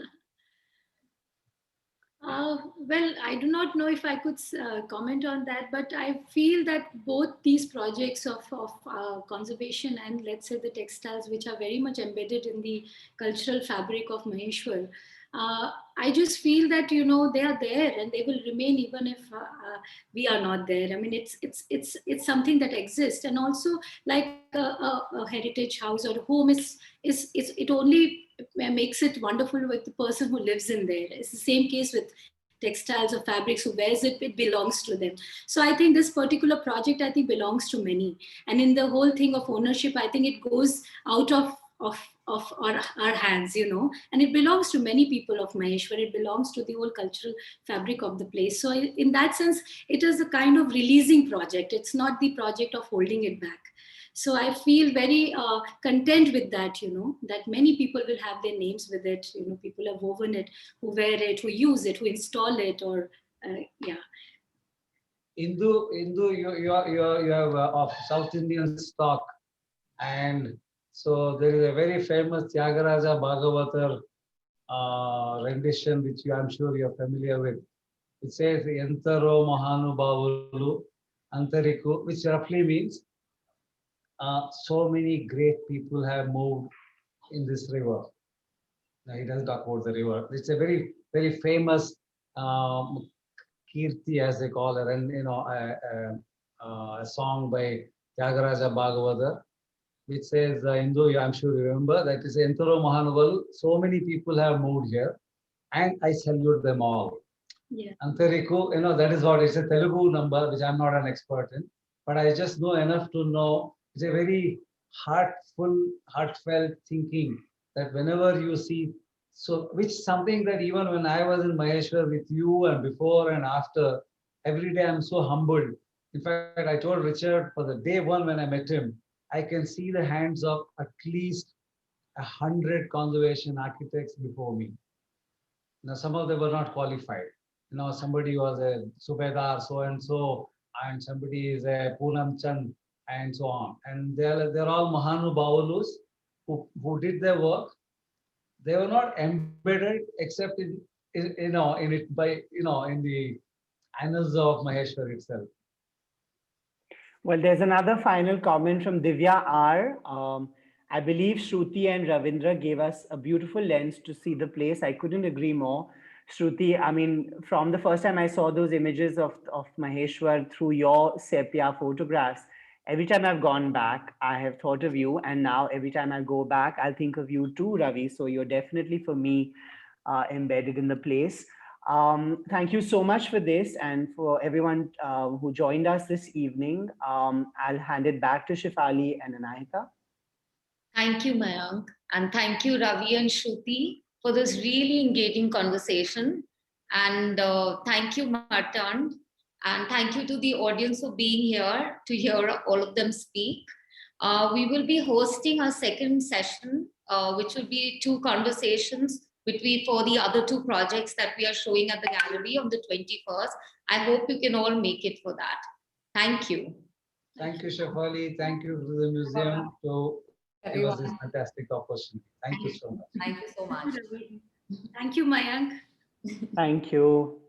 Well, I do not know if I could comment on that, but I feel that both these projects of conservation and, let's say, the textiles, which are very much embedded in the cultural fabric of Maheshwar, I just feel that, you know, they are there and they will remain even if we are not there. I mean, it's something that exists. And also, like a heritage house or a home is it only makes it wonderful with the person who lives in there. It's the same case with textiles or fabrics. Who wears it, it belongs to them. So I think this particular project, I think, belongs to many. And in the whole thing of ownership, I think it goes out of our hands, you know, and it belongs to many people of Maheshwar. It belongs to the whole cultural fabric of the place. So in that sense, it is a kind of releasing project. It's not the project of holding it back. So I feel very content with that, you know, that many people will have their names with it. You know, people have woven it, who wear it, who use it, who install it, or yeah. Indu, you have of South Indian stock, and so there is a very famous Tyagaraja Bhagavatar rendition, which I'm sure you're familiar with. It says Entaro Mahanubhavulu Antariku, which roughly means so many great people have moved in this river. Now, he doesn't talk about the river. It's a very, very famous Kirti, as they call it, and you know, a song by Tyagaraja Bhagavatar, which says, Hindu, I'm sure you remember, that is Entaro Mahanubalu. So many people have moved here, and I salute them all. Yeah. Antariku, you know, that is what it's a Telugu number, which I'm not an expert in, but I just know enough to know it's a very heartfelt thinking that whenever you see, so which something that even when I was in Maheshwar with you and before and after, every day I'm so humbled. In fact, I told Richard for the day one when I met him, I can see the hands of at least 100 conservation architects before me. Now, some of them were not qualified. You know, somebody was a Subedar so and somebody is a Poonam Chand, and so on. And they're all Mahanubhavulus who did their work. They were not embedded except in it by, you know, in the annals of Maheshwar itself. Well, there's another final comment from Divya R. I believe Shruti and Ravindra gave us a beautiful lens to see the place. I couldn't agree more. Shruti, I mean, from the first time I saw those images of Maheshwar through your sepia photographs, every time I've gone back, I have thought of you. And now every time I go back, I'll think of you too, Ravi. So you're definitely, for me, embedded in the place. Thank you so much for this, and for everyone who joined us this evening. I'll hand it back to Shefali and Anahita. Thank you, Mayank. And thank you, Ravi and Shruti, for this really engaging conversation. And thank you, Martand. And thank you to the audience for being here to hear all of them speak. We will be hosting a second session, which will be 2 conversations for the other 2 projects that we are showing at the gallery on the 21st. I hope you can all make it for that. Thank you. Thank you, Shefali. Thank you to the museum to give us this fantastic opportunity. Thank you so much. Thank you so much. Thank you, Mayank. Thank you.